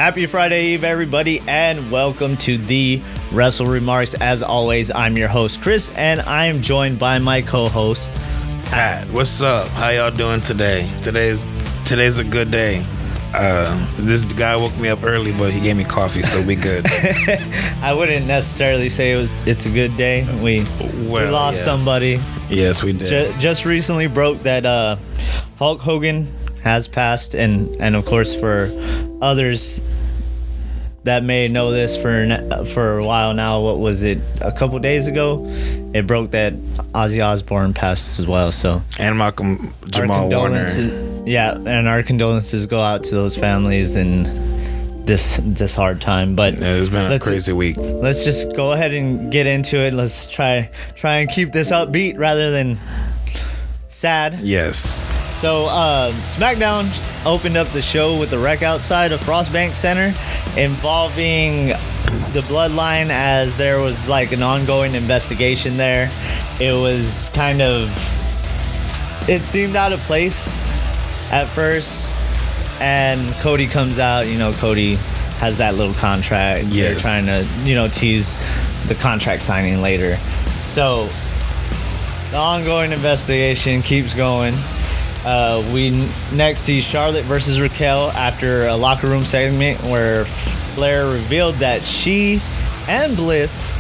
Happy Friday Eve, everybody, and welcome to the Wrestle WreMarks. As always, I'm your host, Chris, and I am joined by my co-host, Pat. What's up? How y'all doing today? Today's a good day. This guy woke me up early, but he gave me coffee, so we good. I wouldn't necessarily say it's a good day. We lost somebody. Yes, we did. Just recently broke that Hulk Hogan has passed, and of course for others that may know this for a while now, what was it, a couple days ago, it broke that Ozzy Osbourne passed as well. So, and Malcolm Jamal Warner. Yeah, and our condolences go out to those families in this hard time. But yeah, it's been a crazy week. Let's just go ahead and get into it. Let's try and keep this upbeat rather than sad. Yes. So, SmackDown opened up the show with the wreck outside of Frostbank Center involving the Bloodline, as there was like an ongoing investigation there. It was it seemed out of place at first, and Cody comes out. Cody has that little contract. Yes. They're trying to, tease the contract signing later. So, the ongoing investigation keeps going. We next see Charlotte versus Raquel after a locker room segment where Flair revealed that she and Bliss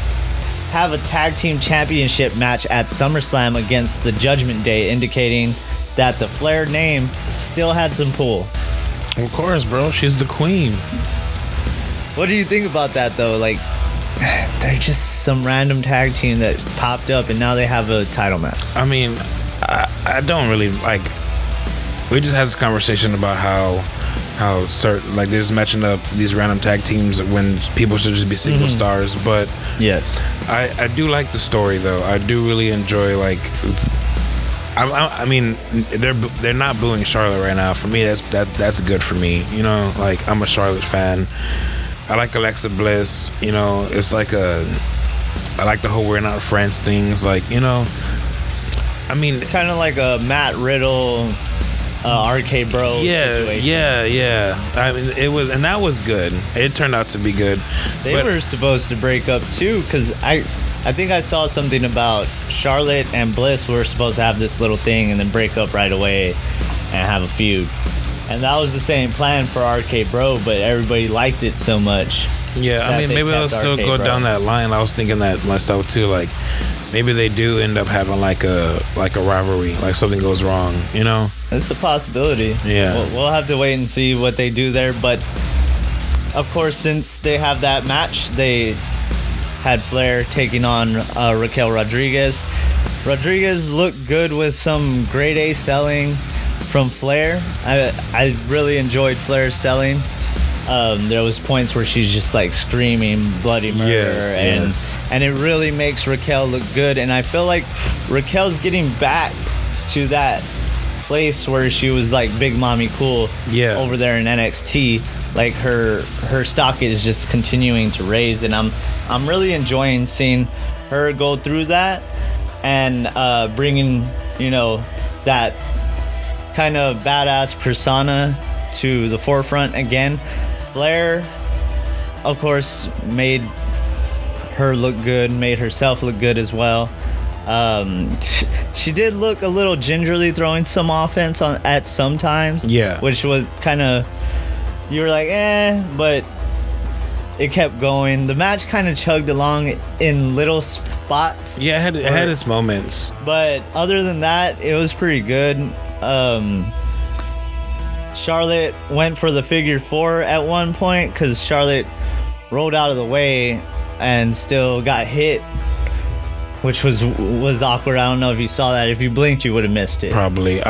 have a tag team championship match at SummerSlam against the Judgment Day, indicating that the Flair name still had some pull. Of course, bro. She's the queen. What do you think about that, though? Like, they're just some random tag team that popped up, and now they have a title match. I mean, I don't really like. We just had this conversation about how certain, like, there's matching up these random tag teams when people should just be single stars. But yes, I do like the story, though. I do really enjoy, like, I mean, they're not booing Charlotte right now. For me, that's good for me. Like, I'm a Charlotte fan. I like Alexa Bliss. It's like I like the whole we're not friends things. Like, I mean, kind of like a Matt Riddle, RK Bro situation. Yeah. I mean, it was, and that was good. It turned out to be good. They were supposed to break up too, because I think I saw something about Charlotte and Bliss were supposed to have this little thing and then break up right away and have a feud. And that was the same plan for RK Bro, but everybody liked it so much. Yeah, I mean, maybe they'll still go down that line. I was thinking that myself too. Like, maybe they do end up having like a rivalry, like something goes wrong. It's a possibility. Yeah, we'll have to wait and see what they do there. But of course, since they have that match, they had Flair taking on Raquel Rodriguez. Rodriguez looked good with some grade A selling from Flair. I really enjoyed Flair's selling. There was points where she's just like screaming bloody murder, and it really makes Raquel look good. And I feel like Raquel's getting back to that place where she was like Big Mommy Cool over there in NXT. Like her stock is just continuing to raise, and I'm really enjoying seeing her go through that and bringing that kind of badass persona to the forefront again. Flair, of course, made her look good, made herself look good as well. She did look a little gingerly throwing some offense at some times. Yeah. Which was kind of, you were like, but it kept going. The match kind of chugged along in little spots. Yeah, it had its moments. But other than that, it was pretty good. Charlotte went for the figure four at one point because Charlotte rolled out of the way and still got hit, which was awkward. I don't know if you saw that. If you blinked, you would have missed it. Probably.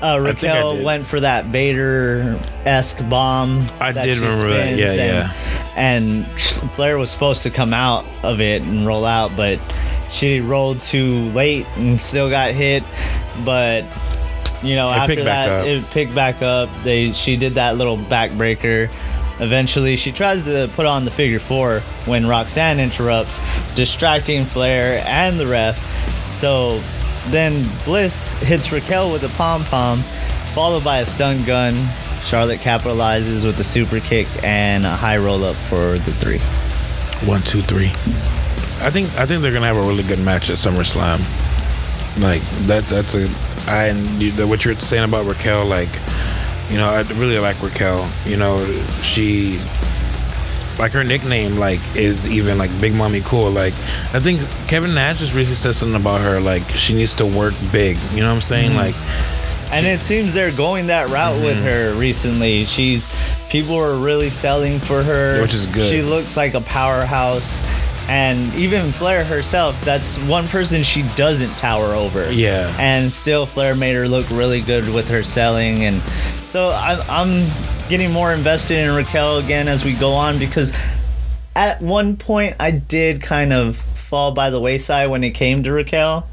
Raquel went for that Vader-esque bomb. I did remember that. Yeah. And Flair was supposed to come out of it and roll out, but she rolled too late and still got hit. But after that, it picked back up. She did that little backbreaker. Eventually, she tries to put on the figure four when Roxanne interrupts, distracting Flair and the ref. So then Bliss hits Raquel with a pom-pom, followed by a stun gun. Charlotte capitalizes with the super kick and a high roll up for the 3. 1, 2, 3. I think they're gonna have a really good match at SummerSlam. Like that's a what you're saying about Raquel. Like, you know, I really like Raquel. You know, she, like, her nickname, like, is even like Big Mommy Cool. Like, I think Kevin Nash just recently said something about her. Like, she needs to work big. You know what I'm saying? Like, and it seems they're going that route with her recently. People are really selling for her, which is good. She looks like a powerhouse. And even Flair herself, that's one person she doesn't tower over. Yeah. And still Flair made her look really good with her selling. And so I'm getting more invested in Raquel again as we go on, because at one point I did kind of fall by the wayside when it came to Raquel,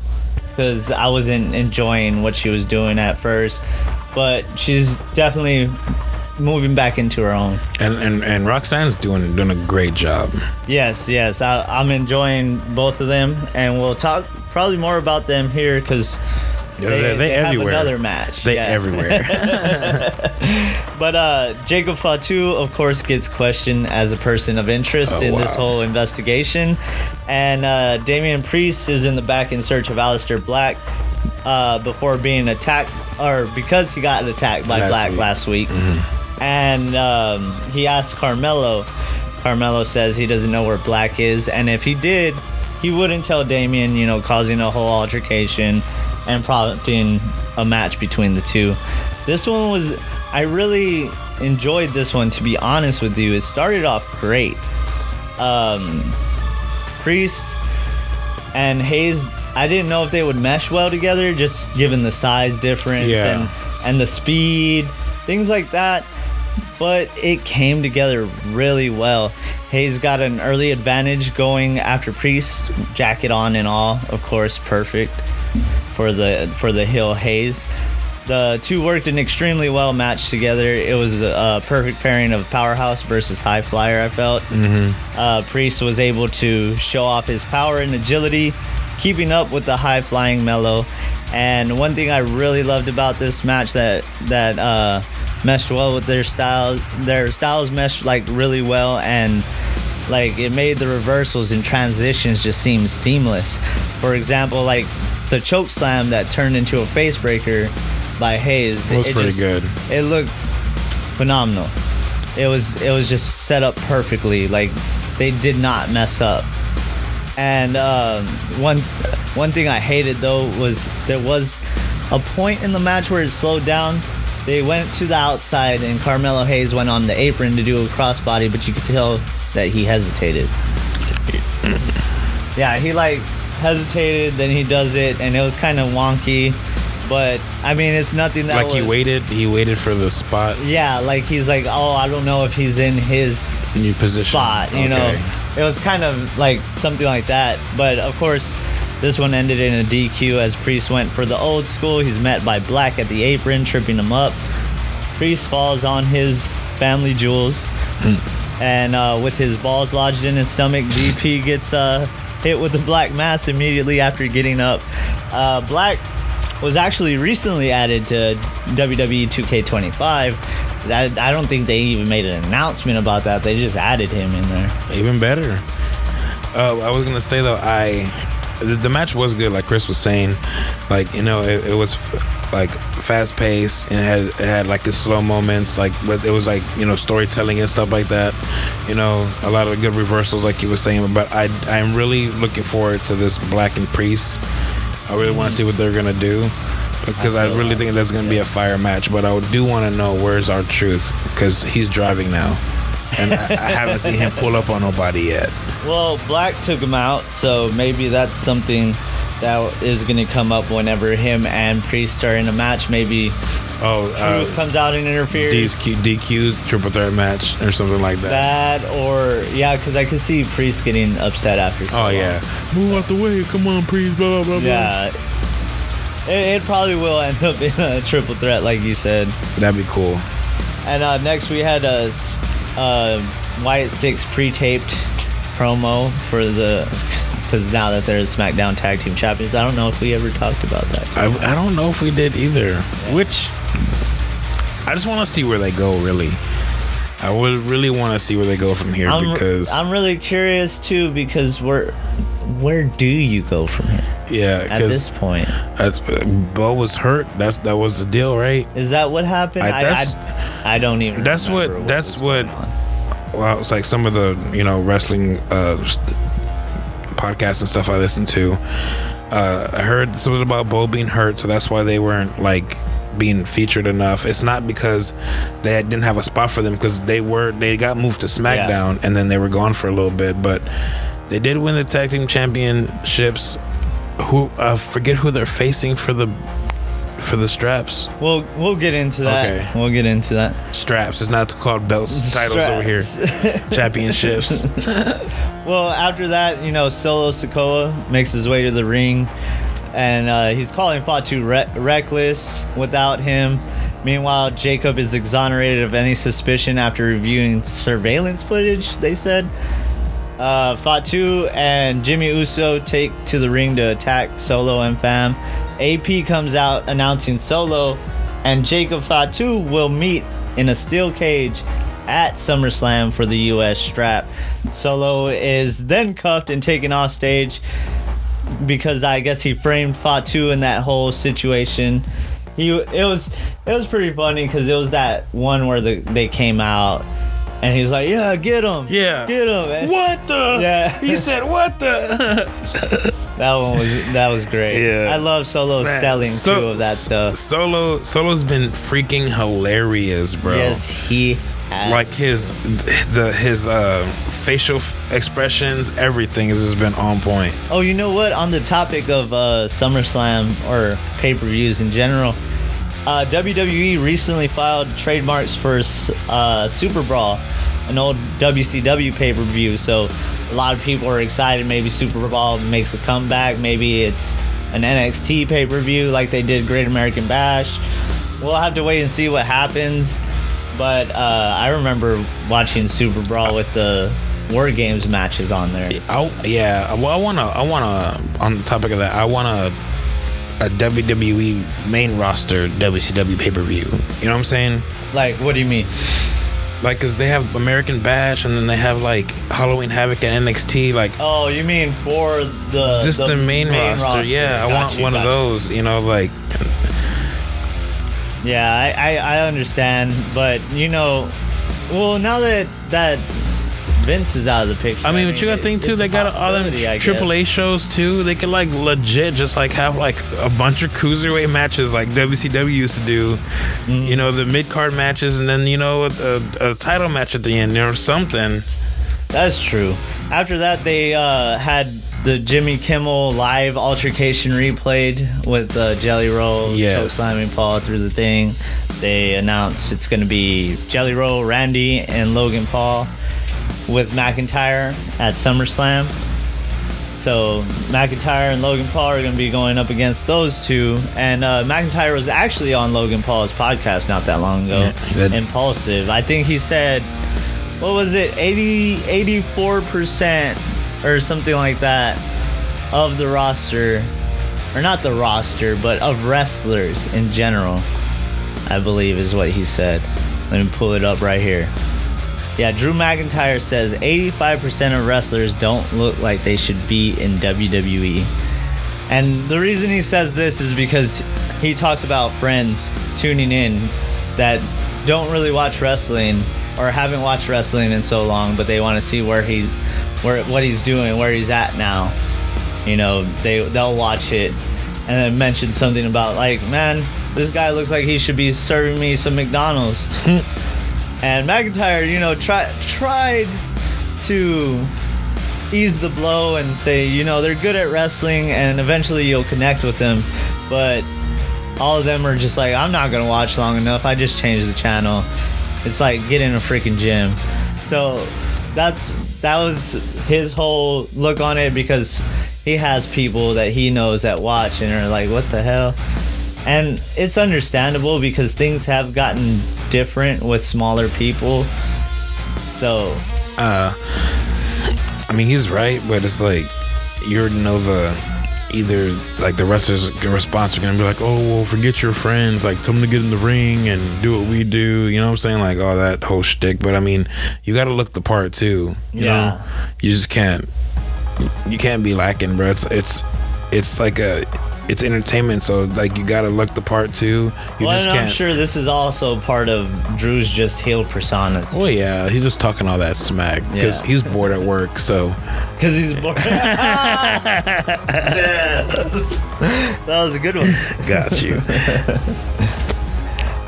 because I wasn't enjoying what she was doing at first. But she's definitely moving back into her own, and Roxanne's doing a great job. Yes, I'm enjoying both of them, and we'll talk probably more about them here, because they everywhere. Have another match. They everywhere. But Jacob Fatu, of course, gets questioned as a person of interest in this whole investigation, and Damian Priest is in the back in search of Aleister Black before being attacked, or because he got attacked by Black last week. And he asked Carmelo. Carmelo says he doesn't know where Black is, and if he did, he wouldn't tell Damian, you know, causing a whole altercation and prompting a match between the two. This one was, I really enjoyed this one, to be honest with you. It started off great. Priest and Hayes, I didn't know if they would mesh well together, just given the size difference and the speed, things like that. But it came together really well. Hayes got an early advantage going after Priest, jacket on and all, of course, perfect for the heel Hayes. The two worked an extremely well match together. It was a perfect pairing of powerhouse versus high flyer, I felt. Priest was able to show off his power and agility, keeping up with the high flying Mello. And one thing I really loved about this match that meshed well with their styles. Their styles meshed like really well, and like it made the reversals and transitions just seem seamless. For example, like the choke slam that turned into a face breaker by Hayes. It was pretty good. It looked phenomenal. It was just set up perfectly. Like they did not mess up. And one thing I hated though was there was a point in the match where it slowed down. They went to the outside and Carmelo Hayes went on the apron to do a crossbody, but you could tell that he hesitated. Yeah, he like hesitated, then he does it, and it was kind of wonky. But I mean, it's nothing that like he waited for the spot. Yeah, like he's like, oh, I don't know if he's in his new position spot. You know, it was kind of like something like that. But of course, this one ended in a DQ as Priest went for the old school. He's met by Black at the apron, tripping him up. Priest falls on his family jewels, and with his balls lodged in his stomach, GP gets hit with the Black Mass immediately after getting up. Black was actually recently added to WWE 2K25. I don't think they even made an announcement about that. They just added him in there. Even better. I was gonna say though, the match was good, like Chris was saying. Like, you know, it was like fast paced, and it had like the slow moments, like, but it was like, you know, storytelling and stuff like that. You know, a lot of good reversals, like you were saying. But I'm really looking forward to this Black and Priest. I really want to see what they're gonna do, because I really think that's gonna be a fire match. But I do want to know where's R-Truth, because he's driving now, and I haven't seen him pull up on nobody yet. Well, Black took him out, so maybe that's something that is going to come up whenever him and Priest are in a match. Maybe Truth comes out and interferes. DQ's triple threat match or something like that. Because I could see Priest getting upset after so long. Move out the way, come on Priest, blah, blah, blah. Yeah. It probably will end up in a triple threat, like you said. That'd be cool. And next we had a Wyatt 6 pre-taped promo for because now that they're the SmackDown Tag Team Champions. I don't know if we ever talked about that. I don't know if we did either. Yeah. Which I just want to see where they go. Really, I would really want to see where they go from here because I'm really curious too because where do you go from here? Yeah, at this point, Bo was hurt. That was the deal, right? Is that what happened? I don't even. That's what. Well, it's like some of the wrestling podcasts and stuff I listen to. I heard something about Bo being hurt, so that's why they weren't like being featured enough. It's not because they didn't have a spot for them, because they got moved to SmackDown and then they were gone for a little bit, but they did win the tag team championships. Who forget who they're facing for the straps. We'll get into that. Okay. We'll get into that. Straps. It's not called belts, titles over here. Championships. Well, after that, Solo Sikoa makes his way to the ring, and he's calling Fatu reckless without him. Meanwhile, Jacob is exonerated of any suspicion after reviewing surveillance footage, they said. Fatu and Jimmy Uso take to the ring to attack Solo and Fam. AP comes out announcing Solo and Jacob Fatu will meet in a steel cage at SummerSlam for the US strap. Solo is then cuffed and taken off stage because I guess he framed Fatu in that whole situation. It was pretty funny because it was that one where they came out. And he's like, yeah, get him. Yeah. Get him. And what the? Yeah. He said, what the? That was great. Yeah. I love Solo selling too of that stuff. Solo's been freaking hilarious, bro. Yes, he has. Like his facial expressions, everything has just been on point. Oh, you know what? On the topic of SummerSlam or pay-per-views in general, WWE recently filed trademarks for Super Brawl, an old WCW pay-per-view. So a lot of people are excited. Maybe Super Brawl makes a comeback. Maybe it's an NXT pay-per-view like they did Great American Bash. We'll have to wait and see what happens. But I remember watching Super Brawl with the War Games matches on there. Yeah. Well, I wanna on the topic of that, I wanna a WWE main roster WCW pay-per-view. You know what I'm saying? Like, what do you mean? Like, because they have American Bash and then they have, like, Halloween Havoc and NXT. Like, oh, you mean for the main roster? Yeah, I want one of those, like. Yeah, I understand. But, well, now that Vince is out of the picture. I mean, but you gotta think too, they got all them AAA shows too. They could like legit just like have like a bunch of cruiserweight matches like WCW used to do. Mm-hmm. The mid card matches, and then a title match at the end, or something. That's true. After that, they had the Jimmy Kimmel live altercation replayed with Jelly Roll choke-slamming Paul through the thing. They announced it's going to be Jelly Roll, Randy, and Logan Paul with McIntyre at SummerSlam. So McIntyre and Logan Paul are going to be going up against those two. And McIntyre was actually on Logan Paul's podcast not that long ago. Yeah, Impulsive. I think he said, what was it, 84% or something like that of the roster, or not the roster, but of wrestlers in general, I believe is what he said. Let me pull it up right here. Yeah, Drew McIntyre says 85% of wrestlers don't look like they should be in WWE. And the reason he says this is because he talks about friends tuning in that don't really watch wrestling or haven't watched wrestling in so long, but they want to see what he's doing, where he's at now. They'll watch it and then mention something about like, man, this guy looks like he should be serving me some McDonald's. And McIntyre, tried to ease the blow and say, they're good at wrestling and eventually you'll connect with them. But all of them are just like, I'm not going to watch long enough. I just changed the channel. It's like, get in a freaking gym. So that was his whole look on it, because he has people that he knows that watch and are like, what the hell? And it's understandable because things have gotten different with smaller people. So I mean, he's right, but it's like, you already know either like the wrestlers' response are gonna be like, oh well, forget your friends, like tell them to get in the ring and do what we do, you know what I'm saying, like all that whole shtick. But I mean, you got to look the part too, you know. You just can't be lacking, bro. It's like it's entertainment, so like you gotta look the part too. I'm sure this is also part of Drew's just heel persona. Well, yeah, he's just talking all that smack because he's bored at work. So because he's bored. That was a good one. Got you.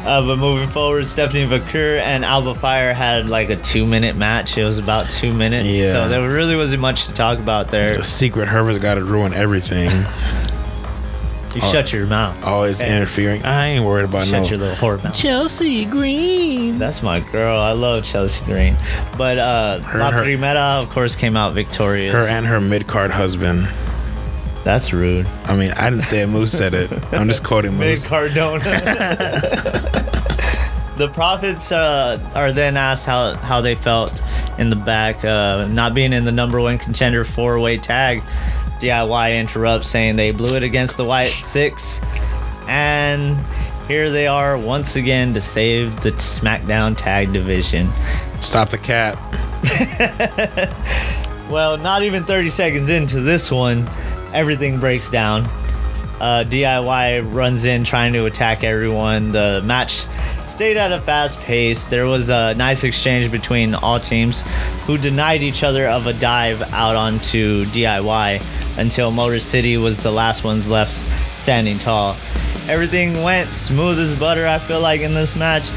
But moving forward, Stephanie McCool and Alba Fire had like a 2-minute match. It was about 2 minutes, so there really wasn't much to talk about there. The Secret Herbert's got to ruin everything. You shut your mouth. Always interfering. I ain't worried about Shut your little whore mouth. Chelsea Green. That's my girl. I love Chelsea Green. But La Primera, of course, came out victorious. Her and her mid-card husband. That's rude. I mean, I didn't say it. Moose said it. I'm just quoting Moose. Mid-card The Profits are then asked how they felt in the back, not being in the number one contender 4-way tag. DIY interrupts, saying they blew it against the Wyatt Six, and here they are once again to save the SmackDown tag division. Stop the cat. Well, not even 30 seconds into this one, everything breaks down. DIY runs in trying to attack everyone. The match stayed at a fast pace. There was a nice exchange between all teams, who denied each other of a dive out onto DIY until Motor City was the last ones left standing tall. Everything went smooth as butter, I feel like, in this match.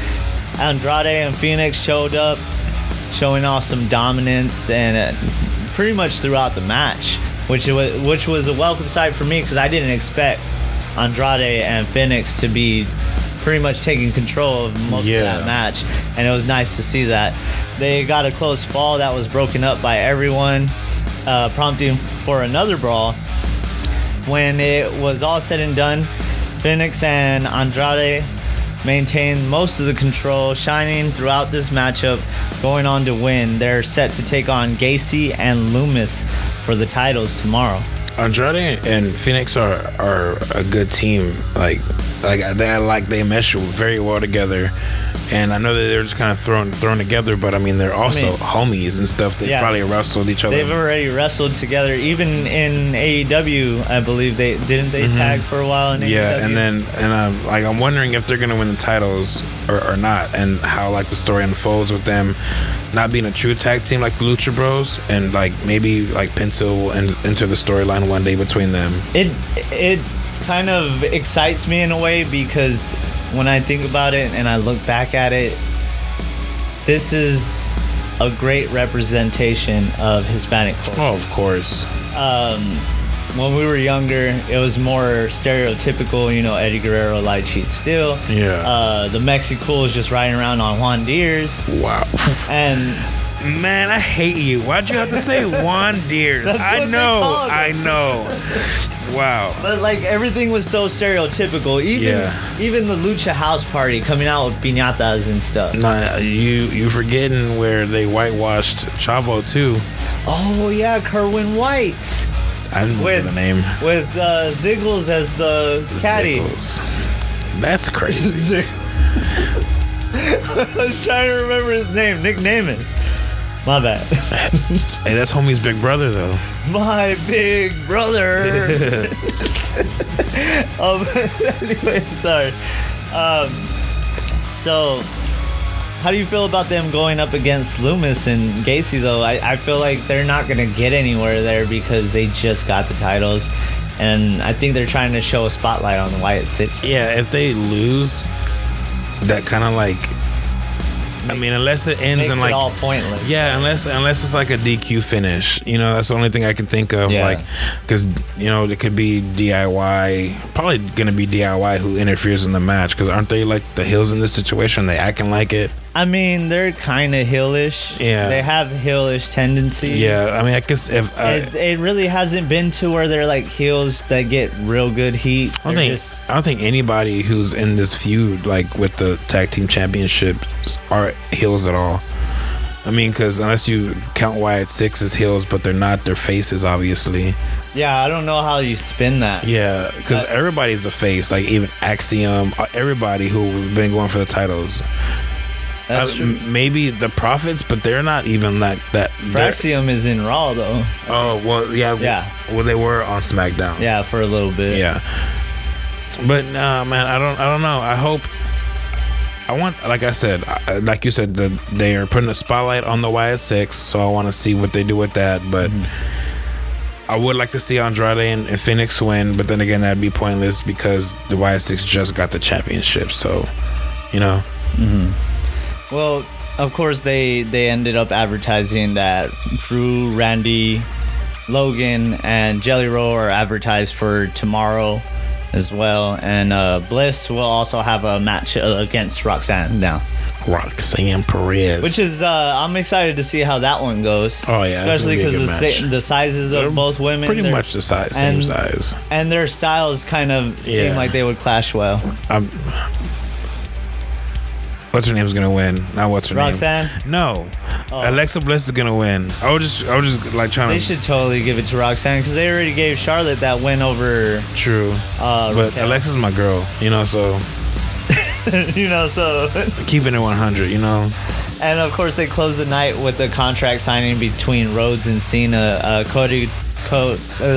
Andrade and Phoenix showed up, showing off some dominance and pretty much throughout the match, which was a welcome sight for me because I didn't expect Andrade and Phoenix to be pretty much taking control of most of that match, and it was nice to see that. They got a close fall that was broken up by everyone, prompting for another brawl. When it was all said and done, Phoenix and Andrade maintained most of the control, shining throughout this matchup, going on to win. They're set to take on Gacy and Loomis for the titles tomorrow. Andrade and Phoenix are a good team. Like they mesh very well together. And I know that they're just kind of thrown together, but I mean they're also homies and stuff. They probably wrestled each other. They've already wrestled together, even in AEW. I believe they tag for a while in AEW. Yeah, and I'm wondering if they're gonna win the titles or not, and how like the story unfolds with them not being a true tag team like the Lucha Bros, and like maybe like Penta will enter the storyline one day between them. It kind of excites me in a way, because when I think about it and I look back at it, this is a great representation of Hispanic culture. Oh, of course. When we were younger, it was more stereotypical, Eddie Guerrero, light cheat steel. Yeah. The Mexicools just riding around on Juan Deere's. Wow. And man, I hate you. Why'd you have to say Juan Deere's? I know. Wow. But like everything was so stereotypical. Even the Lucha House Party coming out with piñatas and stuff. Nah, you forgetting where they whitewashed Chavo too. Oh yeah, Kerwin White. I didn't remember the name. With Ziggles as the caddy. Ziggles. That's crazy. I was trying to remember his name. Nick Naaman. My bad. Hey, that's homie's big brother, though. My big brother. Anyway, sorry. So, how do you feel about them going up against Loomis and Gacy, though? I feel like they're not going to get anywhere there because they just got the titles. And I think they're trying to show a spotlight on the Wyatt Six. Yeah, if they lose, that kind of like... unless it ends in like all pointless. Yeah, unless it's like a DQ finish. That's the only thing I can think of. Yeah. Like, because it could be DIY. Probably gonna be DIY who interferes in the match. Because aren't they like the heels in this situation? They acting like it. I mean, they're kind of heelish. Yeah, they have heelish tendencies. Yeah, I guess if it really hasn't been to where they're like heels that get real good heat. I don't think anybody who's in this feud like with the tag team championships are heels at all. I mean, because unless you count Wyatt Six as heels, but they're not, they're faces, obviously. Yeah, I don't know how you spin that. Yeah, because everybody's a face, like even Axiom, everybody who's been going for the titles. That's true. Maybe the Profits, but they're not even that. Axiom is in Raw though. Oh well, yeah. Yeah. Well, they were on SmackDown. Yeah, for a little bit. Yeah. But nah, man, I don't know. I hope. I want, like I said, like you said, they are putting a spotlight on the Wyatt6, so I want to see what they do with that. But I would like to see Andrade and Phoenix win, but then again, that'd be pointless because the Wyatt6 just got the championship. So, you know. Mm-hmm. Well, of course, they ended up advertising that Drew, Randy, Logan, and Jelly Roll are advertised for tomorrow as well, and Bliss will also have a match against Roxanne now. Roxanne Perez, which is I'm excited to see how that one goes. Oh yeah, especially because the sizes of both women pretty much the same size, and their styles kind of seem like they would clash well. What's her name's gonna win? Not what's her Roxanne? name? No. Alexa Bliss is gonna win. I was just like trying to. They should totally give it to Roxanne because they already gave Charlotte that win over. True. But Raquel. Alexa's my girl, so. So. Keeping it 100, And of course, they closed the night with the contract signing between Rhodes and Cena. Cody Rhodes.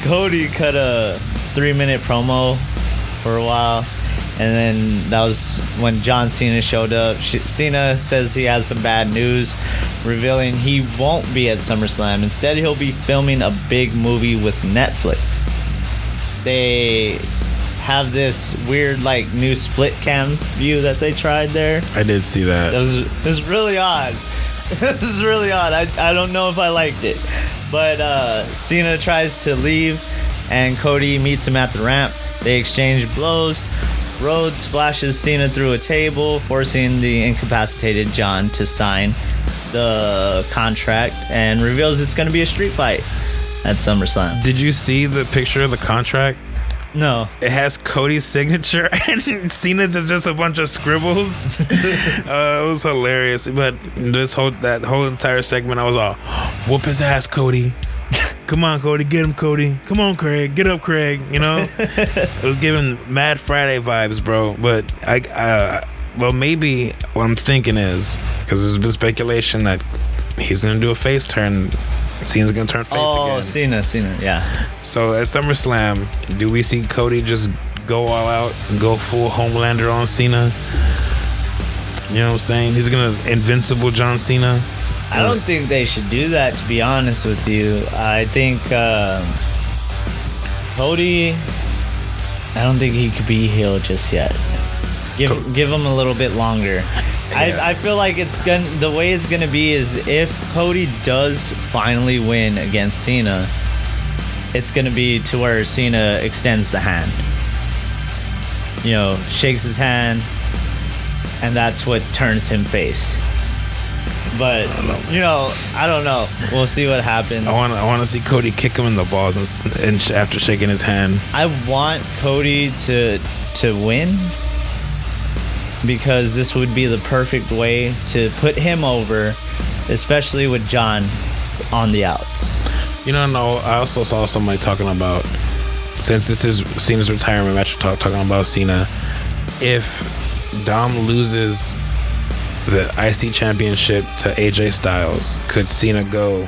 Cody cut a 3-minute promo for a while, and then that was when John Cena showed up. Cena says he has some bad news, revealing he won't be at SummerSlam. Instead, he'll be filming a big movie with Netflix. They have this weird new split cam view that they tried there. I did see that. It was really odd. This is really odd. I don't know if I liked it, but Cena tries to leave, and Cody meets him at the ramp. They exchange blows. Rhodes splashes Cena through a table, forcing the incapacitated John to sign the contract, and reveals it's going to be a street fight at SummerSlam. Did you see the picture of the contract? No. It has Cody's signature and Cena's is just a bunch of scribbles. It was hilarious. But that whole entire segment, I was all, whoop his ass, Cody. Come on, Cody. Get him, Cody. Come on, Craig. Get up, Craig. It was giving Mad Friday vibes, bro. But maybe what I'm thinking is, because there's been speculation that he's going to do a face turn. Cena's going to turn face again. Oh, Cena, yeah. So at SummerSlam, do we see Cody just go all out and go full Homelander on Cena? You know what I'm saying? He's going to invincible John Cena. I don't think they should do that, to be honest with you. I think Cody, I don't think he could be heel just yet. Give him a little bit longer. Yeah. I feel like the way it's gonna be is if Cody does finally win against Cena, it's gonna be to where Cena extends the hand. Shakes his hand, and that's what turns him face. But I don't know. We'll see what happens. I want to see Cody kick him in the balls and after shaking his hand. I want Cody to win because this would be the perfect way to put him over, especially with John on the outs. No, I also saw somebody talking about, since this is Cena's retirement match, talking about Cena, if Dom loses the IC championship to AJ Styles, could Cena go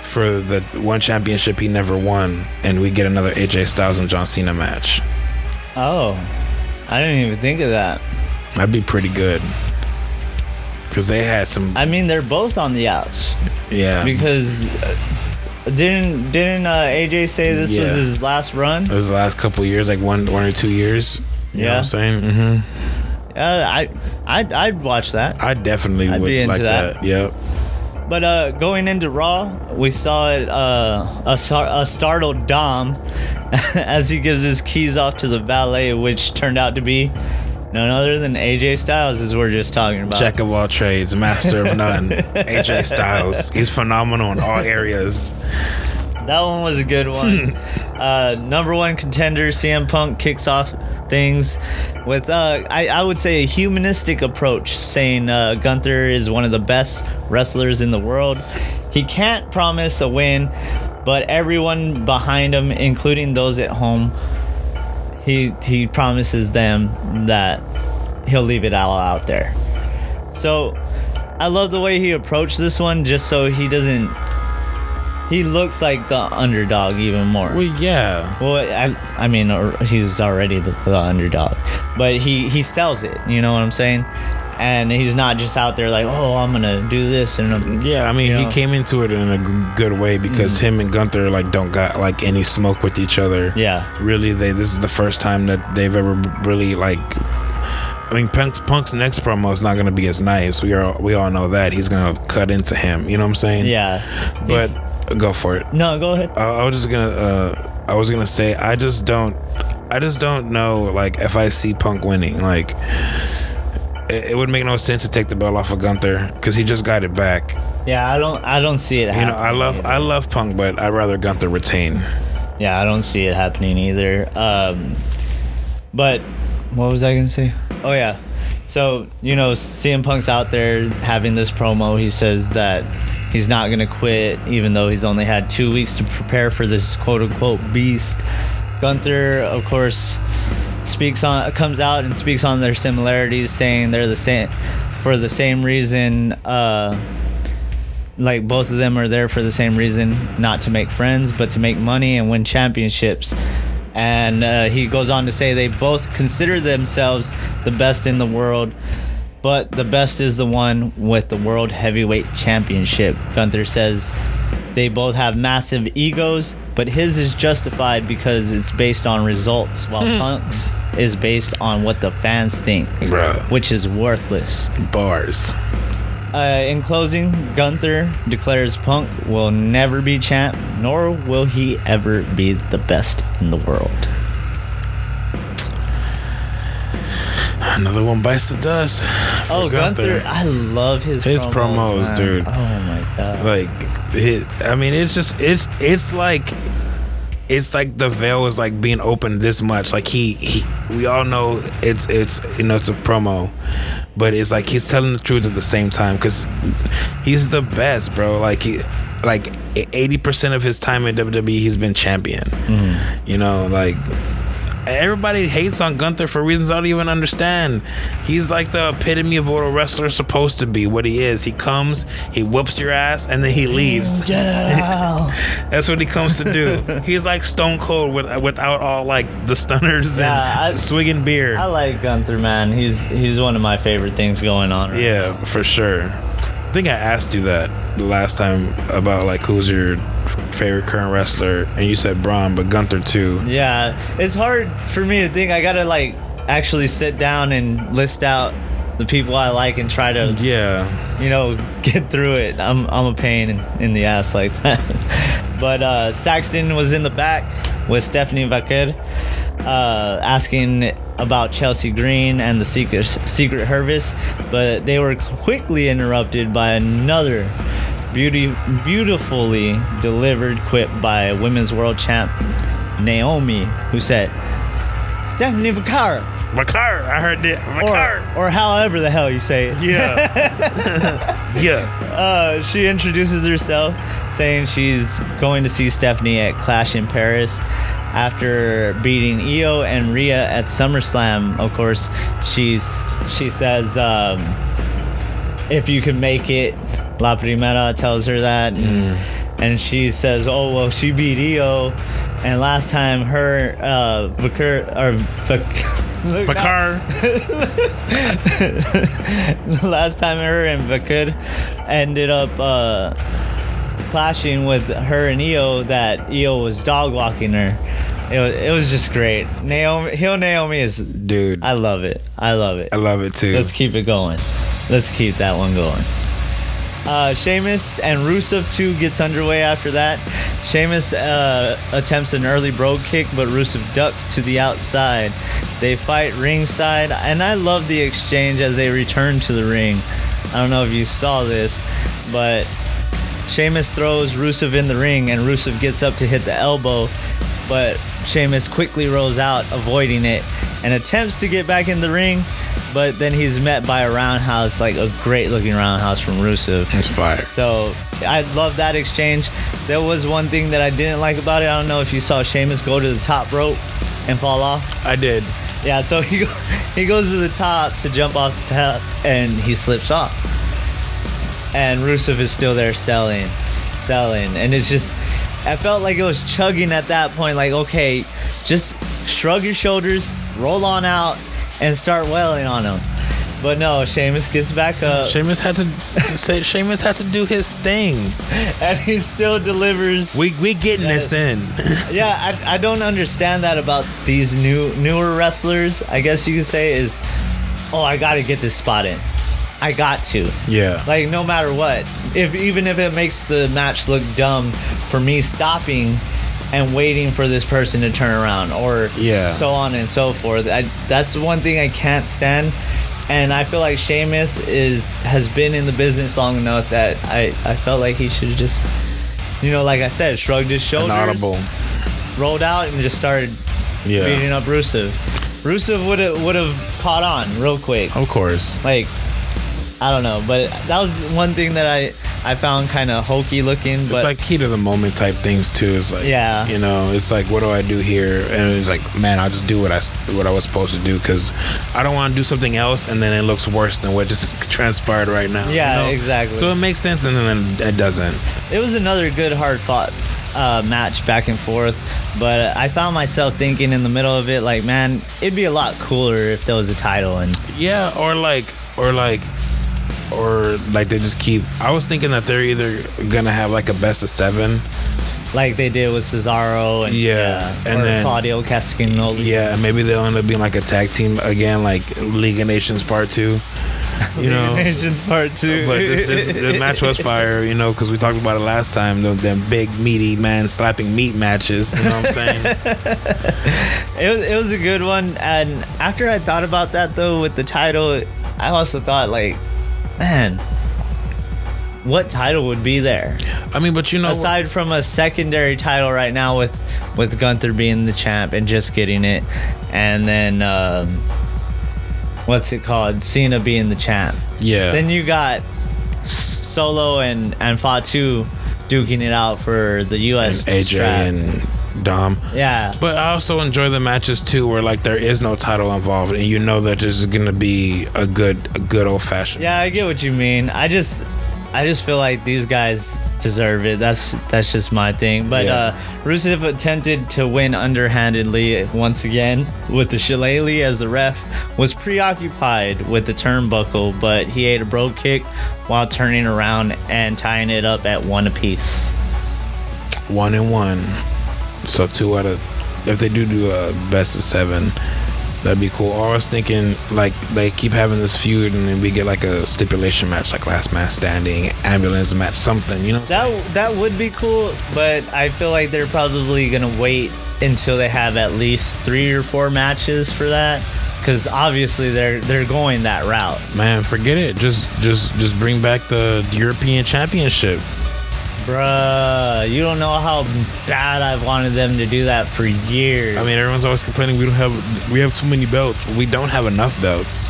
for the one championship he never won and we get another AJ Styles and John Cena match? Oh, I didn't even think of that. That'd be pretty good, because they had some. I mean, they're both on the outs. Yeah, because didn't AJ say this was his last run? It was the last couple of years, like one or 2 years. You know what I'm saying? Mm-hmm. I'd watch that. I definitely would be into like that. Yep. But going into Raw, we saw a startled Dom as he gives his keys off to the valet, which turned out to be none other than AJ Styles, as we're just talking about. Jack of all trades, master of none. AJ Styles. He's phenomenal in all areas. That one was a good one. Number one contender, CM Punk kicks off things with, I would say, a humanistic approach, saying Gunther is one of the best wrestlers in the world. He can't promise a win, but everyone behind him, including those at home, he promises them that he'll leave it all out there. So I love the way he approached this one, just so he doesn't... He looks like the underdog even more. Well, yeah. Well, I mean, he's already the underdog. But he sells it, you know what I'm saying? And he's not just out there like, oh, I'm going to do this. And yeah, I mean, he came into it in a good way because him and Gunther, like, don't got, like, any smoke with each other. Yeah. Really, this is the first time that they've ever really, like... I mean, Punk's next promo is not going to be as nice. We all know that. He's going to cut into him. You know what I'm saying? Yeah. But... Go for it. No, go ahead. I was gonna say I just don't know, like, if I see Punk winning, like it would make no sense to take the belt off of Gunther because he just got it back. Yeah, I don't see it happening. You know, I love Punk, but I'd rather Gunther retain. Yeah, I don't see it happening either. But what was I gonna say? Oh yeah. So, you know, CM Punk's out there having this promo. He says that he's not going to quit, even though he's only had 2 weeks to prepare for this quote-unquote beast. Gunther, of course, comes out and speaks on their similarities, saying they're the same for the same reason. Like, both of them are there for the same reason, not to make friends, but to make money and win championships. And he goes on to say they both consider themselves the best in the world, but the best is the one with the World Heavyweight Championship. Gunther says they both have massive egos, but his is justified because it's based on results, while Punk's is based on what the fans think, Bruh. which is worthless. Bars. In closing, Gunther declares Punk will never be champ, nor will he ever be the best in the world. Another one bites the dust. Oh, Gunther, I love his promos, man. dude. Oh my god. Like, I mean, it's like the veil is like being opened this much. Like we all know it's you know, it's a promo, but it's like he's telling the truth at the same time because he's the best, bro. Like 80% of his time in WWE, he's been champion. Mm-hmm. You know, like. Everybody hates on Gunther for reasons I don't even understand. He's like the epitome of what a wrestler's supposed to be, what he is. He comes, he whoops your ass, and then he leaves. Get it out. That's what he comes to do. He's like Stone Cold without all, like, the stunners and swigging beer. I like Gunther, man. He's one of my favorite things going on right now. For sure. I think I asked you that the last time about, like, who's your favorite current wrestler, and you said Braun, but Gunther too. Yeah, it's hard for me to think. I gotta, like, actually sit down and list out the people I like and try to, you know, get through it. I'm a pain in the ass like that. But Saxton was in the back with Stephanie Vaquer, asking about Chelsea Green and the Secret Service, but they were quickly interrupted by another beautifully delivered quip by Women's World Champ Naomi, who said, Stephanie Vaquer, I heard that. Vaquer. Or however the hell you say it. Yeah. Yeah. She introduces herself, saying she's going to see Stephanie at Clash in Paris after beating Io and Rhea at SummerSlam. Of course, she says, if you can make it. La Primera tells her that, and she says, oh, well, she beat Io, and last time her, Vaquer, last time her and Vaquer ended up clashing with her and Io, that Io was dog walking her. It was just great. Naomi is, dude. I love it. I love it too. Let's keep it going. Let's keep that one going. Sheamus and Rusev 2 gets underway after that. Sheamus attempts an early brogue kick, but Rusev ducks to the outside. They fight ringside, and I love the exchange as they return to the ring. I don't know if you saw this, but Sheamus throws Rusev in the ring, and Rusev gets up to hit the elbow, but Sheamus quickly rolls out, avoiding it, and attempts to get back in the ring, but then he's met by a roundhouse, like a great-looking roundhouse from Rusev. It's fire. So I love that exchange. There was one thing that I didn't like about it. I don't know if you saw Sheamus go to the top rope and fall off. I did. Yeah, so he goes to the top to jump off the top, and he slips off. And Rusev is still there selling. And it's just, I felt like it was chugging at that point. Like, okay, just shrug your shoulders, roll on out, and start wailing on him. But no, Sheamus gets back up. Sheamus had to do his thing, and he still delivers. We getting this in. Yeah, I don't understand that about these newer wrestlers. I guess you could say is, I got to get this spot in. I got to. Yeah. Like, no matter what, even if it makes the match look dumb for me stopping and waiting for this person to turn around, or so on and so forth. That's the one thing I can't stand. And I feel like Sheamus has been in the business long enough that I felt like he should have just, like I said, shrugged his shoulders, rolled out, and just started beating up Rusev. Rusev would have caught on real quick. Of course. Like, I don't know, but that was one thing that I found kind of hokey looking. But it's like heat of the moment type things too. It's like, it's like, what do I do here? And it's like, man, I'll just do what I was supposed to do, because I don't want to do something else and then it looks worse than what just transpired right now. Yeah, exactly. So it makes sense, and then it doesn't. It was another good, hard fought match back and forth, but I found myself thinking in the middle of it, like, man, it'd be a lot cooler if there was a title. And or they just keep. I was thinking that they're either gonna have like a best of 7, like they did with Cesaro and and then Claudio Castagnoli. Yeah, and maybe they'll end up being like a tag team again, like League of Nations Part 2. League of Nations Part 2. But this match was fire, because we talked about it last time. Them big meaty man slapping meat matches. You know what I'm saying? It was a good one. And after I thought about that though, with the title, I also thought, like, man, what title would be there? I mean, but aside from a secondary title right now with Gunther being the champ and just getting it, and then what's it called? Cena being the champ. Yeah. Then you got Solo and Fatu duking it out for the U.S. and AJ strap. and Dom. Yeah. But I also enjoy the matches too, where like there is no title involved, and that there's gonna be a good old fashioned. Yeah, I get what you mean. I just feel like these guys deserve it. That's just my thing. But Rusev attempted to win underhandedly once again with the shillelagh, as the ref was preoccupied with the turnbuckle, but he ate a brogue kick while turning around and tying it up at 1 apiece. 1-1. So 2 out of, if they do a best of 7, that'd be cool. I was thinking, like, they keep having this feud and then we get like a stipulation match, like last man standing, ambulance match, something, that would be cool, but I feel like they're probably gonna wait until they have at least 3 or 4 matches for that, because obviously they're going that route. Man, forget it. Just bring back the European Championship. Bruh, you don't know how bad I've wanted them to do that for years. I mean, everyone's always complaining we have too many belts. We don't have enough belts.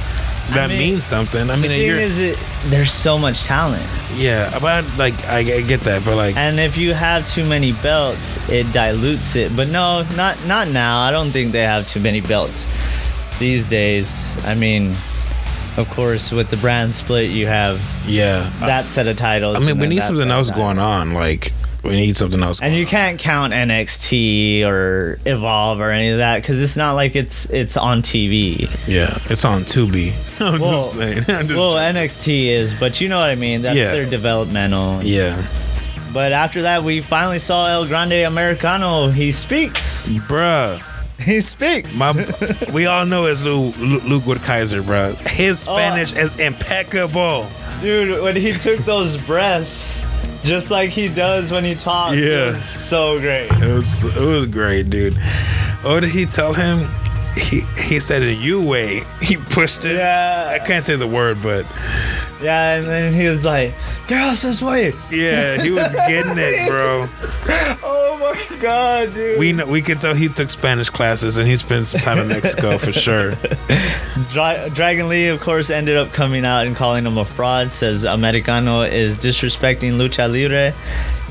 That means something. I mean, the thing is, there's so much talent. Yeah, but like I get that, but like, and if you have too many belts, it dilutes it. But no, not now. I don't think they have too many belts these days. I mean, of course, with the brand split, you have that set of titles. I mean, we need something else going on. Like, we need something else. And you can't count NXT or Evolve or any of that, because it's not like it's on TV. Yeah, it's on Tubi. Well, NXT is, but you know what I mean. That's their developmental. Yeah. But after that, we finally saw El Grande Americano. He speaks. Bruh. He speaks. We all know it's Luke Wood Kaiser, bro. His Spanish is impeccable. Dude, when he took those breaths, just like he does when he talks, it was so great. It was great, dude. What did he tell him? he said it you way. He pushed it. Yeah. I can't say the word, but yeah, and then he was like, "Girls this way." yeah, he was getting it, bro. Oh my god, dude. We can tell he took Spanish classes and he spent some time in Mexico for sure. Dragon Lee, of course, ended up coming out and calling him a fraud. Says Americano is disrespecting Lucha Libre.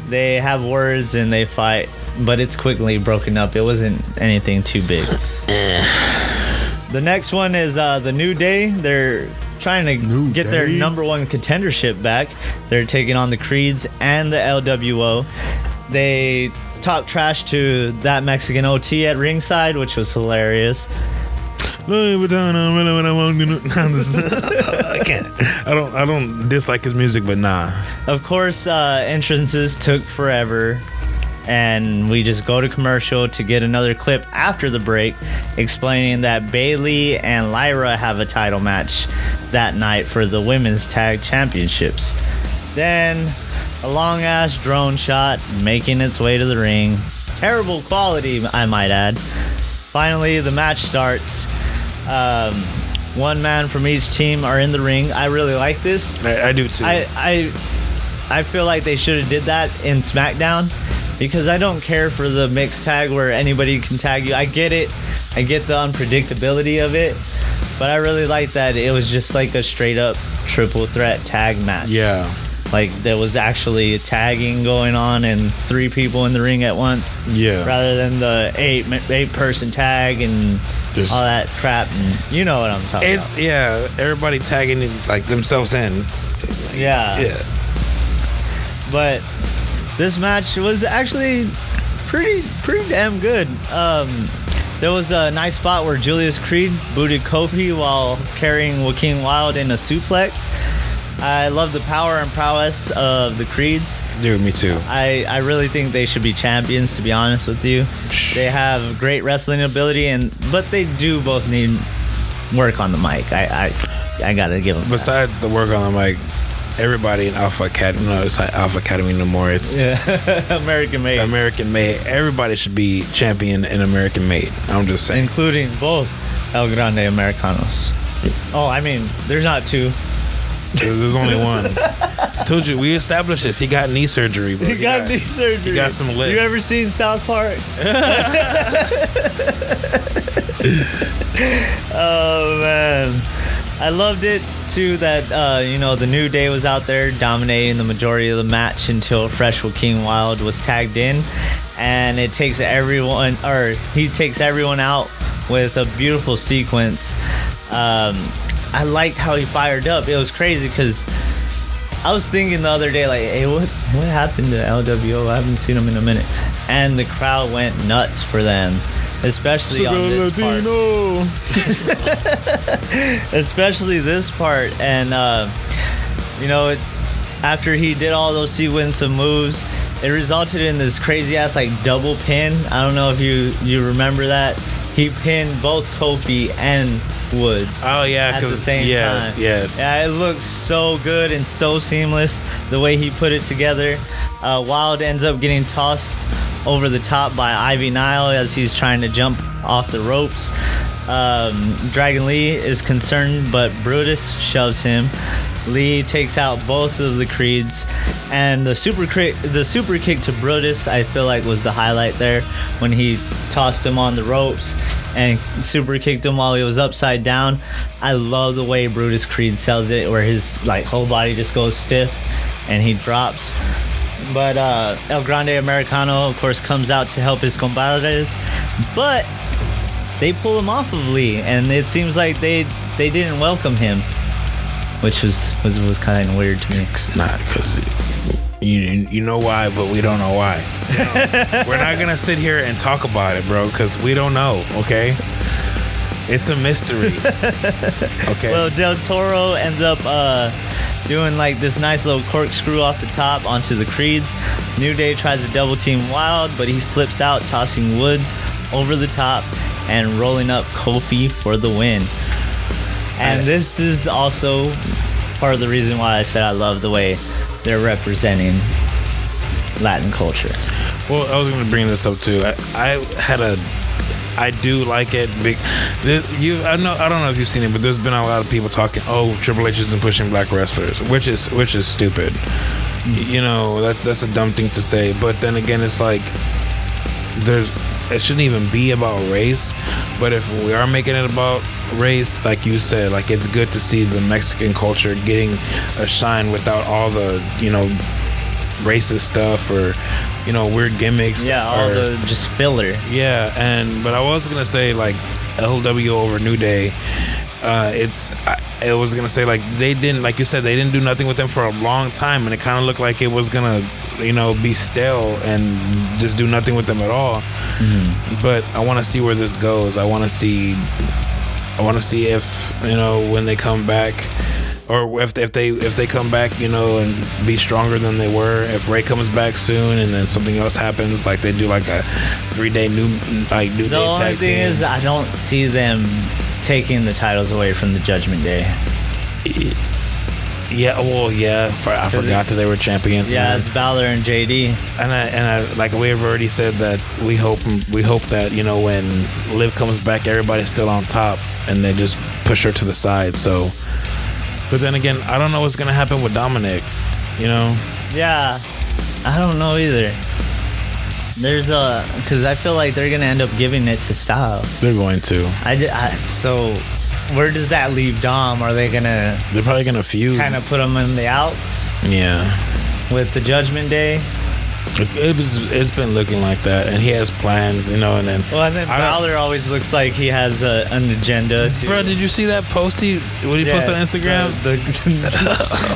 They have words and they fight, but it's quickly broken up. It wasn't anything too big. The next one is the New Day. They're trying to get their number one contendership back. They're taking on the Creeds and the LWO. They talk trash to that Mexican OT at ringside, which was hilarious. I can't. I don't dislike his music, but nah. Of course, entrances took forever, and we just go to commercial to get another clip after the break explaining that Bayley and Lyra have a title match that night for the women's tag championships. Then a long ass drone shot making its way to the ring. Terrible quality, I might add. Finally, the match starts. One man from each team are in the ring. I really like this. I do too. I feel like they should have did that in SmackDown, because I don't care for the mixed tag where anybody can tag you. I get it. I get the unpredictability of it, but I really like that it was just like a straight up triple threat tag match. Yeah. Like there was actually tagging going on and 3 people in the ring at once. Yeah. Rather than the 8 person tag and Just all that crap. And you know what I'm talking about. Yeah, everybody tagging like themselves in. Yeah. Yeah. But this match was actually pretty damn good. There was a nice spot where Julius Creed booted Kofi while carrying Joaquin Wilde in a suplex. I love the power and prowess of the Creeds. Dude, me too. I really think they should be champions, to be honest with you. They have great wrestling ability, but they do both need work on the mic. I gotta give them Besides the work on the mic, everybody in Alpha Academy, no, it's not Alpha Academy no more. It's American Made. American Made. Everybody should be champion in American Made. I'm just saying. Including both El Grande Americanos. Oh, I mean, there's not 2. There's only one. I told you, we established this. He got knee surgery, bro. He got knee surgery. He got some lips. You ever seen South Park? Oh, man. I loved it, too, that, the New Day was out there dominating the majority of the match until Fresh Joaquin Wilde was tagged in. And he takes everyone out with a beautiful sequence. I liked how he fired up. It was crazy because I was thinking the other day, like, hey, what happened to LWO? I haven't seen them in a minute. And the crowd went nuts for them, especially on this part. Especially this part. And, after he did all those sequence of moves, it resulted in this crazy ass like double pin. I don't know if you remember that. He pinned both Kofi and Wood. Oh yeah, at the same time. Yes. Yeah, it looks so good and so seamless the way he put it together. Wilde ends up getting tossed over the top by Ivy Nile as he's trying to jump off the ropes. Dragon Lee is concerned, but Brutus shoves him. Lee takes out both of the Creeds, and the super kick to Brutus, I feel like, was the highlight there when he tossed him on the ropes and super kicked him while he was upside down. I love the way Brutus Creed sells it, where his whole body just goes stiff and he drops. But El Grande Americano, of course, comes out to help his compadres, but they pull him off of Lee, and it seems like they didn't welcome him, which was kind of weird to me. It's not, because you know why, but we don't know why. We're not gonna sit here and talk about it, bro, because we don't know. Okay, it's a mystery. Okay. Well, Del Toro ends up doing this nice little corkscrew off the top onto the Creeds. New Day tries to double team Wilde, but he slips out, tossing Woods over the top and rolling up Kofi for the win. And this is also part of the reason why I said I love the way they're representing Latin culture. Well, I was going to bring this up too. I had a I do like it. I don't know if you've seen it, but there's been a lot of people talking. Oh, Triple H isn't pushing black wrestlers, which is stupid. You know, that's a dumb thing to say. But then again, it's like it shouldn't even be about race. But if we are making it about race, like you said, like it's good to see the Mexican culture getting a shine without all the, you know, racist stuff or, you know, weird gimmicks. Yeah, all the just filler. Yeah, but I was gonna say like LW over New Day. I was gonna say like they didn't, like you said, they didn't do nothing with them for a long time, and it kind of looked like it was gonna, you know, be stale and just do nothing with them at all. Mm-hmm. But I want to see where this goes. I want to see if, you know, when they come back, or if they come back, you know, and be stronger than they were. If Ray comes back soon, and then something else happens, like they do like a 3-day new day tag team. The only thing is, I don't see them taking the titles away from the Judgment Day. Yeah, well, yeah. I forgot that they were champions. Yeah, man. it's Balor and JD. And I like we have already said that we hope that, you know, when Liv comes back, everybody's still on top, and they just push her to the side. So, but then again, I don't know what's gonna happen with Dominic. You know? Yeah, I don't know either. Because I feel like they're gonna end up giving it to Styles. They're going to. So where does that leave Dom? Are they gonna? They're probably gonna feud. Kind of put him in the outs. Yeah. With the Judgment Day. It's been looking like that, and he has plans, you know. And then Balor always looks like he has an agenda too. Bro, did you see that post he posted on Instagram?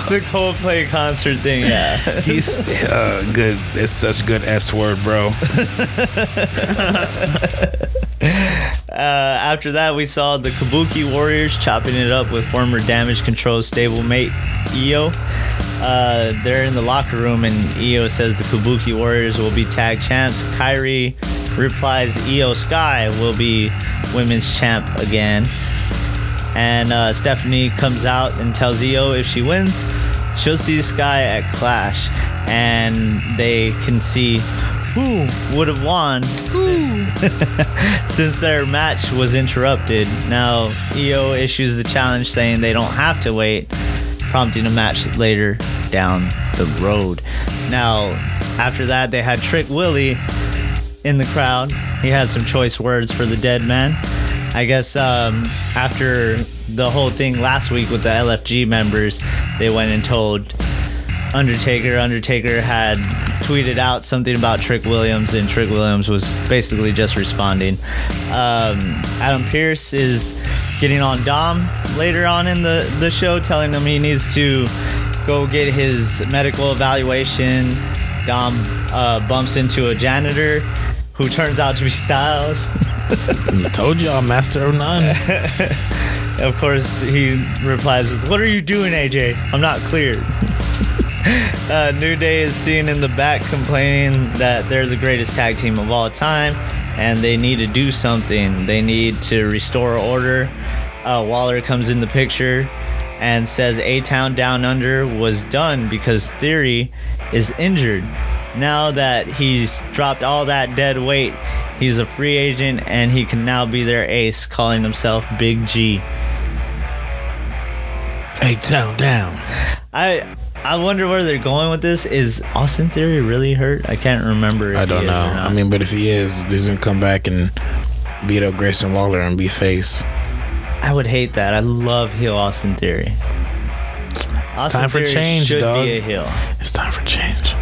The Coldplay concert thing. Yeah, he's good. It's such good S word, bro. After that, we saw the Kabuki Warriors chopping it up with former Damage Control stablemate Io. They're in the locker room, and Io says the Kabuki Warriors will be tag champs. Kairi replies Io Sky will be women's champ again. And Stephanie comes out and tells Io if she wins, she'll see Sky at Clash. And they can see who would have won since their match was interrupted. Now, Io issues the challenge saying they don't have to wait, prompting a match later down the road. Now, after that, they had Trick Willie in the crowd. He had some choice words for the dead man. I guess after the whole thing last week with the LFG members, they went and told Undertaker. Undertaker had tweeted out something about Trick Williams, and Trick Williams was basically just responding. Adam Pearce is getting on Dom later on in the show, telling him he needs to go get his medical evaluation. Dom bumps into a janitor who turns out to be Styles. I told y'all, Master of None. Of course, he replies with, "What are you doing, AJ? I'm not cleared." New Day is seen in the back complaining that they're the greatest tag team of all time and they need to do something. They need to restore order. Waller comes in the picture and says A-Town Down Under was done because Theory is injured. Now that he's dropped all that dead weight, he's a free agent and he can now be their ace, calling himself Big G. A-Town down. I wonder where they're going with this. Is Austin Theory really hurt? I can't remember. I don't know. I mean, but if he is, he's gonna come back and beat up Grayson Waller and be face. I would hate that. I love heel Austin Theory. It's time for change, should dog. Be a heel. It's time for change.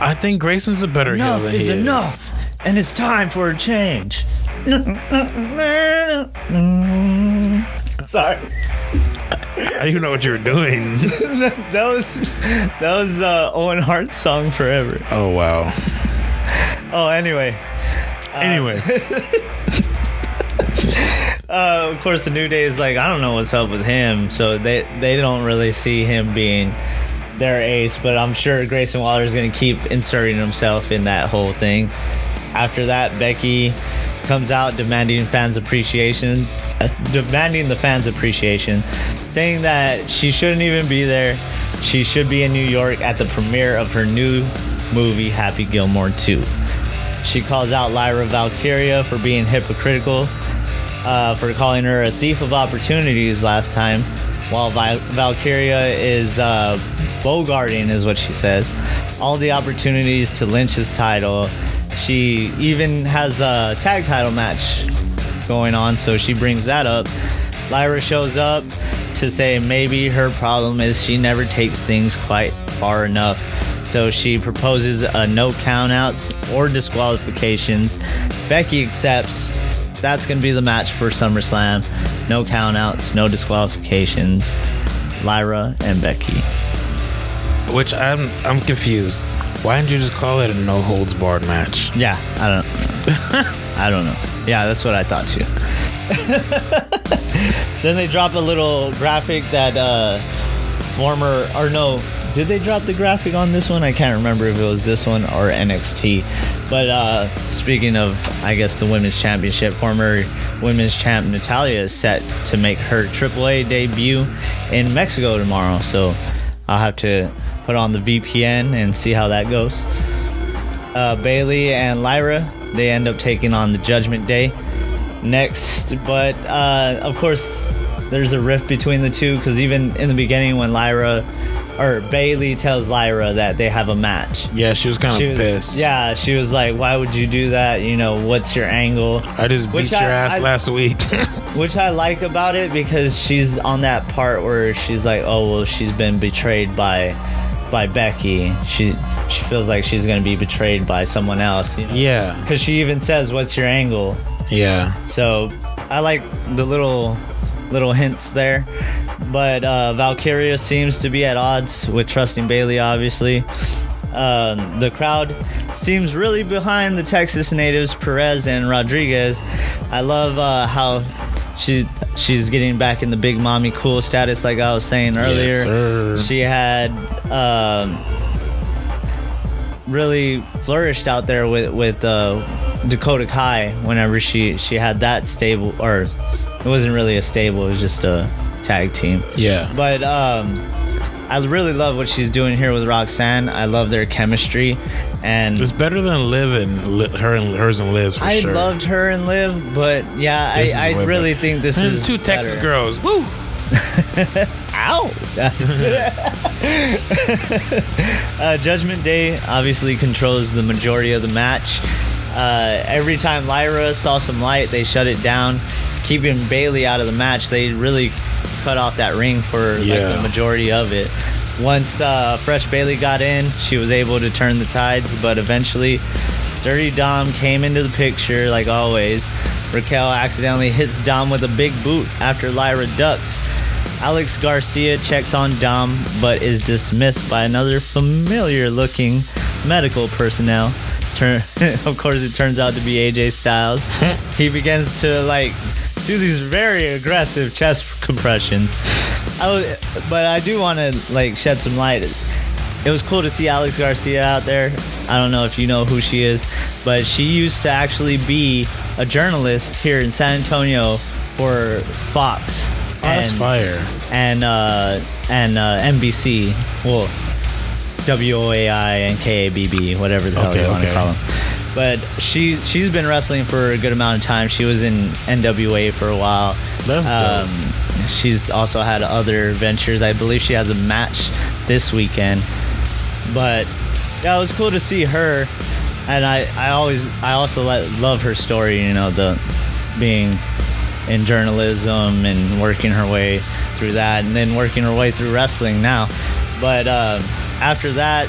I think Grayson's a better heel than he is. Enough, and it's time for a change. Sorry. I don't even know what you were doing. that was Owen Hart's song Forever. Oh, wow. Oh, anyway. Of course, the New Day is like, I don't know what's up with him, so they don't really see him being their ace, but I'm sure Grayson Waller is going to keep inserting himself in that whole thing. After that, Becky comes out demanding the fans' appreciation, saying that she shouldn't even be there. She should be in New York at the premiere of her new movie, Happy Gilmore 2. She calls out Lyra Valkyria for being hypocritical, for calling her a thief of opportunities last time, while Valkyria is bogarting, is what she says, all the opportunities to lynch his title. She even has a tag title match going on, so she brings that up. Lyra shows up to say maybe her problem is she never takes things quite far enough. So she proposes a no countouts or disqualifications. Becky accepts. That's going to be the match for SummerSlam. No countouts, no disqualifications. Lyra and Becky. Which I'm confused. Why didn't you just call it a no holds barred match? Yeah, I don't know. Yeah, that's what I thought too. Then they drop a little graphic that did they drop the graphic on this one? I can't remember if it was this one or NXT. But speaking of, I guess, the Women's Championship, former Women's Champ Natalya is set to make her AAA debut in Mexico tomorrow. So I'll have to put on the VPN and see how that goes. Bayley and Lyra, they end up taking on the Judgment Day next. But, of course, there's a rift between the two, because even in the beginning when Bayley tells Lyra that they have a match. Yeah, she was kind of pissed. Yeah, she was like, why would you do that? You know, what's your angle? I just beat your ass last week. Which I like about it, because she's on that part where she's like, oh, well, she's been betrayed by Becky. She feels like she's going to be betrayed by someone else. You know? Yeah. Because she even says, what's your angle? Yeah. So I like the little hints there. But Valkyria seems to be at odds with trusting Bayley, obviously. The crowd seems really behind the Texas natives, Perez and Rodriguez. I love how she's getting back in the big mommy cool status, like I was saying earlier. Yes, sir. She had really flourished out there with Dakota Kai whenever she had that stable, or it wasn't really a stable, it was just a tag team. Yeah. But I really love what she's doing here with Roxanne. I love their chemistry, and it's better than hers and Liv's for sure. I loved her and Liv, but yeah, I really think this is two Texas girls. Woo! Ow! Judgment Day obviously controls the majority of the match. Every time Lyra saw some light, they shut it down, keeping Bayley out of the match. They really cut off that ring for the majority of it. Once Fresh Bayley got in, she was able to turn the tides, but eventually Dirty Dom came into the picture like always. Raquel accidentally hits Dom with a big boot after Lyra ducks. Alex Garcia checks on Dom, but is dismissed by another familiar-looking medical personnel. Of course, it turns out to be AJ Styles. He begins to do these very aggressive chest compressions. But I do want to shed some light. It was cool to see Alex Garcia out there. I don't know if you know who she is, but she used to actually be a journalist here in San Antonio for Fox. Oh, that's fire. And NBC. Well, WOAI and KABB, whatever the hell you want to call them. But she's been wrestling for a good amount of time. She was in NWA for a while. That's dope. She's also had other ventures. I believe she has a match this weekend. But yeah, it was cool to see her. And I also love her story, the being in journalism and working her way through that, and then working her way through wrestling now. But after that,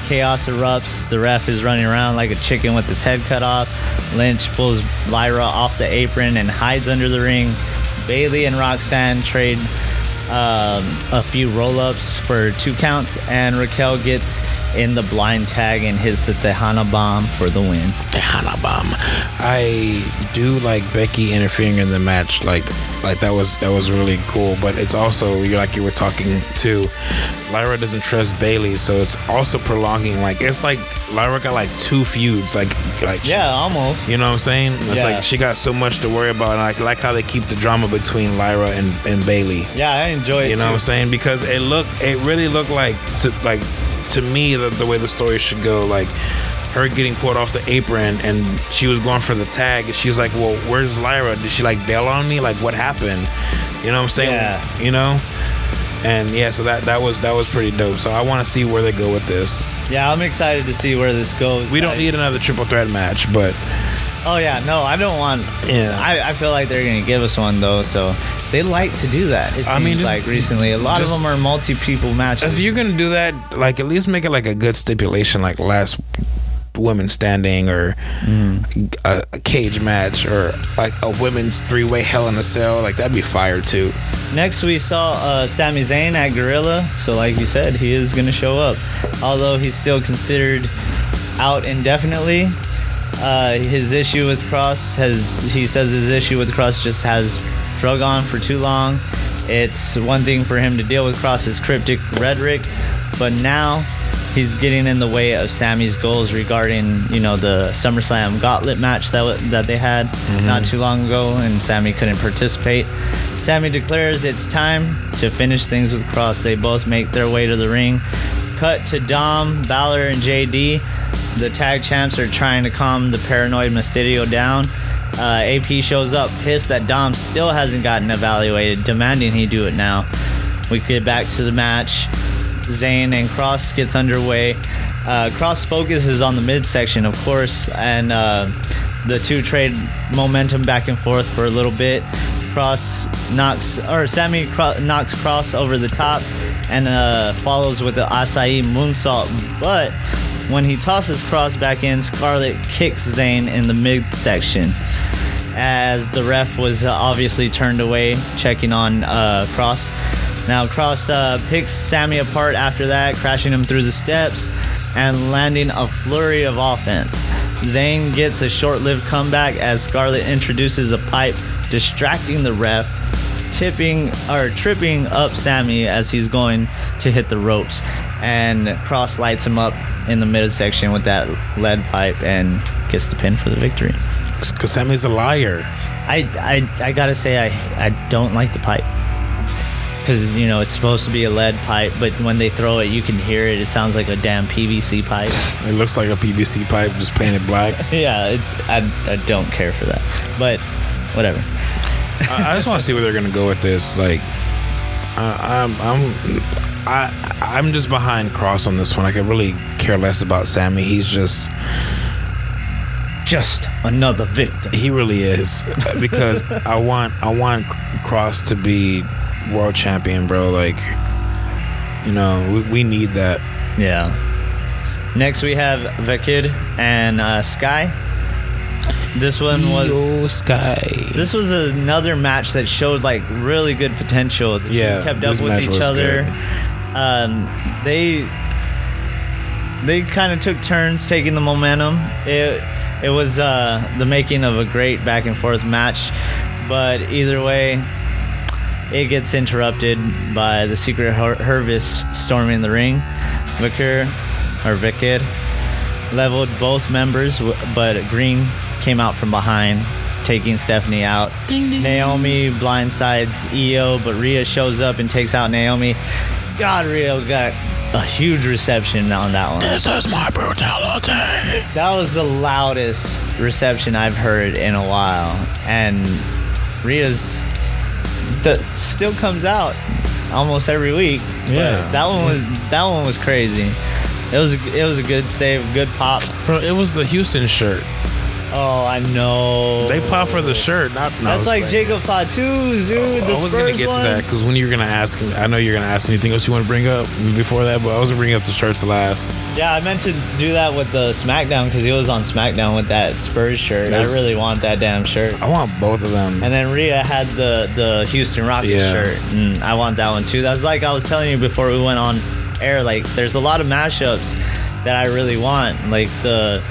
chaos erupts. The ref is running around like a chicken with his head cut off. Lynch pulls Lyra off the apron and hides under the ring. Bayley and Roxanne trade a few roll-ups for 2 counts, and Raquel gets in the blind tag and hits the Tejana Bomb for the win. Tejana Bomb. I do like Becky interfering in the match. Like that was really cool. But it's also, you were talking to, Lyra doesn't trust Bayley, so it's also prolonging. It's like Lyra got 2 feuds. Yeah, almost. You know what I'm saying? It's like she got so much to worry about. And I like how they keep the drama between Lyra and Bayley. Yeah, I enjoy it. You know what I'm saying? Because it really looked to me the way the story should go. her getting pulled off the apron, and she was going for the tag, and she was like, well, where's Lyra? Did she like bail on me? Like, what happened? You know what I'm saying? Yeah. You know? And yeah, so that was pretty dope. So I want to see where they go with this. Yeah, I'm excited to see where this goes. We don't need another triple threat match, but oh yeah, no, I don't want. Yeah, I feel like they're gonna give us one though, so they like to do that. It seems like recently, a lot of them are multi-people matches. If you're gonna do that, like at least make it like a good stipulation, like last women standing, or a cage match, or like a women's 3-way Hell in a Cell. Like that'd be fire too. Next, we saw Sami Zayn at Gorilla. So, like you said, he is gonna show up, although he's still considered out indefinitely. His issue with Cross he says his issue with Cross just has drug on for too long. It's one thing for him to deal with Cross's cryptic rhetoric, but now he's getting in the way of Sammy's goals regarding, the SummerSlam gauntlet match that they had not too long ago, and Sammy couldn't participate. Sammy declares it's time to finish things with Cross. They both make their way to the ring. Cut to Dom, Balor, and JD. The tag champs are trying to calm the paranoid Mysterio down. AP shows up, pissed that Dom still hasn't gotten evaluated, demanding he do it now. We get back to the match. Zayn and Cross gets underway. Cross focuses on the midsection, of course, and the two trade momentum back and forth for a little bit. Sammy knocks Cross over the top and follows with the acai moonsault, but when he tosses Cross back in, Scarlett kicks Zayn in the midsection, as the ref was obviously turned away, checking on Cross. Now Cross picks Sammy apart after that, crashing him through the steps and landing a flurry of offense. Zayn gets a short-lived comeback as Scarlett introduces a pipe, distracting the ref, tripping up Sammy as he's going to hit the ropes, and Cross lights him up in the midsection with that lead pipe and gets the pin for the victory. Because Sammy's a liar. I gotta say I don't like the pipe, because it's supposed to be a lead pipe, but when they throw it, you can hear it. It sounds like a damn PVC pipe. It looks like a PVC pipe just painted black. Yeah, I don't care for that, but whatever. I just want to see where they're gonna go with this. Like, I'm just behind Cross on this one. I could really care less about Sammy. He's just another victim. He really is, because I want Cross to be world champion, bro. Like, we need that. Yeah. Next we have Vakid and Sky. This one was Sky. This was another match that showed like really good potential. The two kept up with each other. They kind of took turns taking the momentum. It was the making of a great back and forth match, but either way, it gets interrupted by the Secret Hervis storming the ring. Vakid leveled both members, but Green came out from behind, taking Stephanie out. Ding, ding. Naomi blindsides Io, but Rhea shows up and takes out Naomi. God, Rhea got a huge reception on that one. This is my brutality. That was the loudest reception I've heard in a while, and Rhea's still comes out almost every week. Yeah, that one was crazy. It was a good save, good pop. Bro, it was the Houston shirt. Oh, I know. They pop for the shirt. That's like Jacob Fatu's, dude. I was going to get to that, because when you're going to ask, I know you're going to ask anything else you want to bring up before that, but I was going to bring up the shirts last. Yeah, I meant to do that with the SmackDown, because he was on SmackDown with that Spurs shirt. I really want that damn shirt. I want both of them. And then Rhea had the Houston Rockets shirt, and I want that one too. That's like I was telling you before we went on air, like there's a lot of mashups that I really want, like the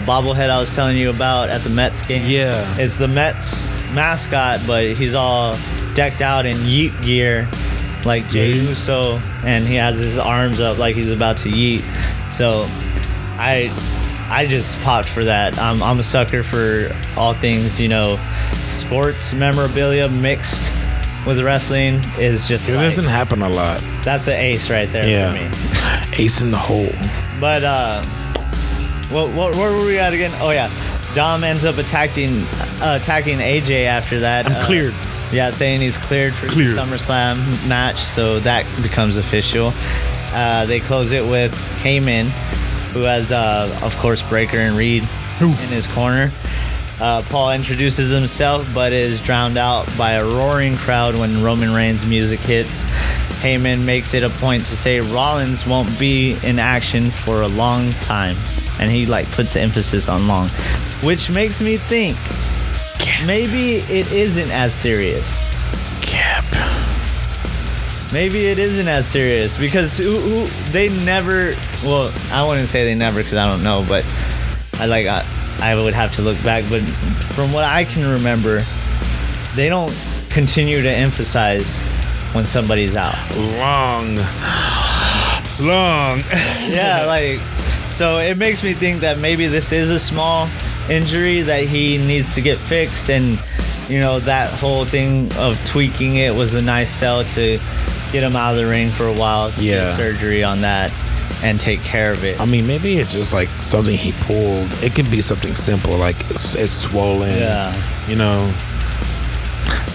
bobblehead I was telling you about at the Mets game. Yeah, it's the Mets mascot, but he's all decked out in yeet gear like Jey Uso, and he has his arms up like he's about to yeet. So I just popped for that. I'm a sucker for all things, sports memorabilia mixed with wrestling is just it doesn't happen a lot. That's an ace right there for me. Ace in the hole. But Where were we at again? Oh yeah, Dom ends up attacking AJ after that. I'm cleared. Yeah, saying he's cleared for the SummerSlam match, so that becomes official. They close it with Heyman, who has, of course, Breaker and Reed in his corner. Paul introduces himself, but is drowned out by a roaring crowd when Roman Reigns' music hits. Heyman makes it a point to say Rollins won't be in action for a long time, and he puts emphasis on long, which makes me think maybe it isn't as serious. Cap. Maybe it isn't as serious because they never. Well, I wouldn't say they never because I don't know, but I would have to look back. But from what I can remember, they don't continue to emphasize when somebody's out. Long. Yeah, so it makes me think that maybe this is a small injury that he needs to get fixed, and that whole thing of tweaking it was a nice sell to get him out of the ring for a while, get surgery on that and take care of it. I mean, maybe it's just something he pulled. It could be something simple, it's swollen. Yeah.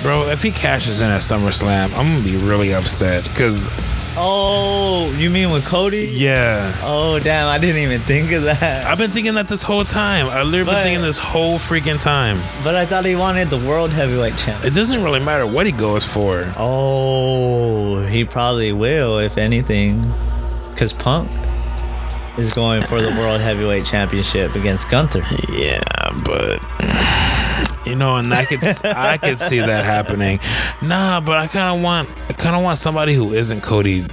Bro, if he cashes in at SummerSlam, I'm gonna be really upset because. Oh, you mean with Cody? Yeah. Oh, damn, I didn't even think of that. I've been thinking that this whole time. I've literally been thinking this whole freaking time. But I thought he wanted the World Heavyweight Champion. It doesn't really matter what he goes for. Oh, he probably will, if anything. Because Punk is going for the World Heavyweight Championship against Gunther. Yeah, but... and I could see that happening. Nah, but I kind of want somebody who isn't Cody.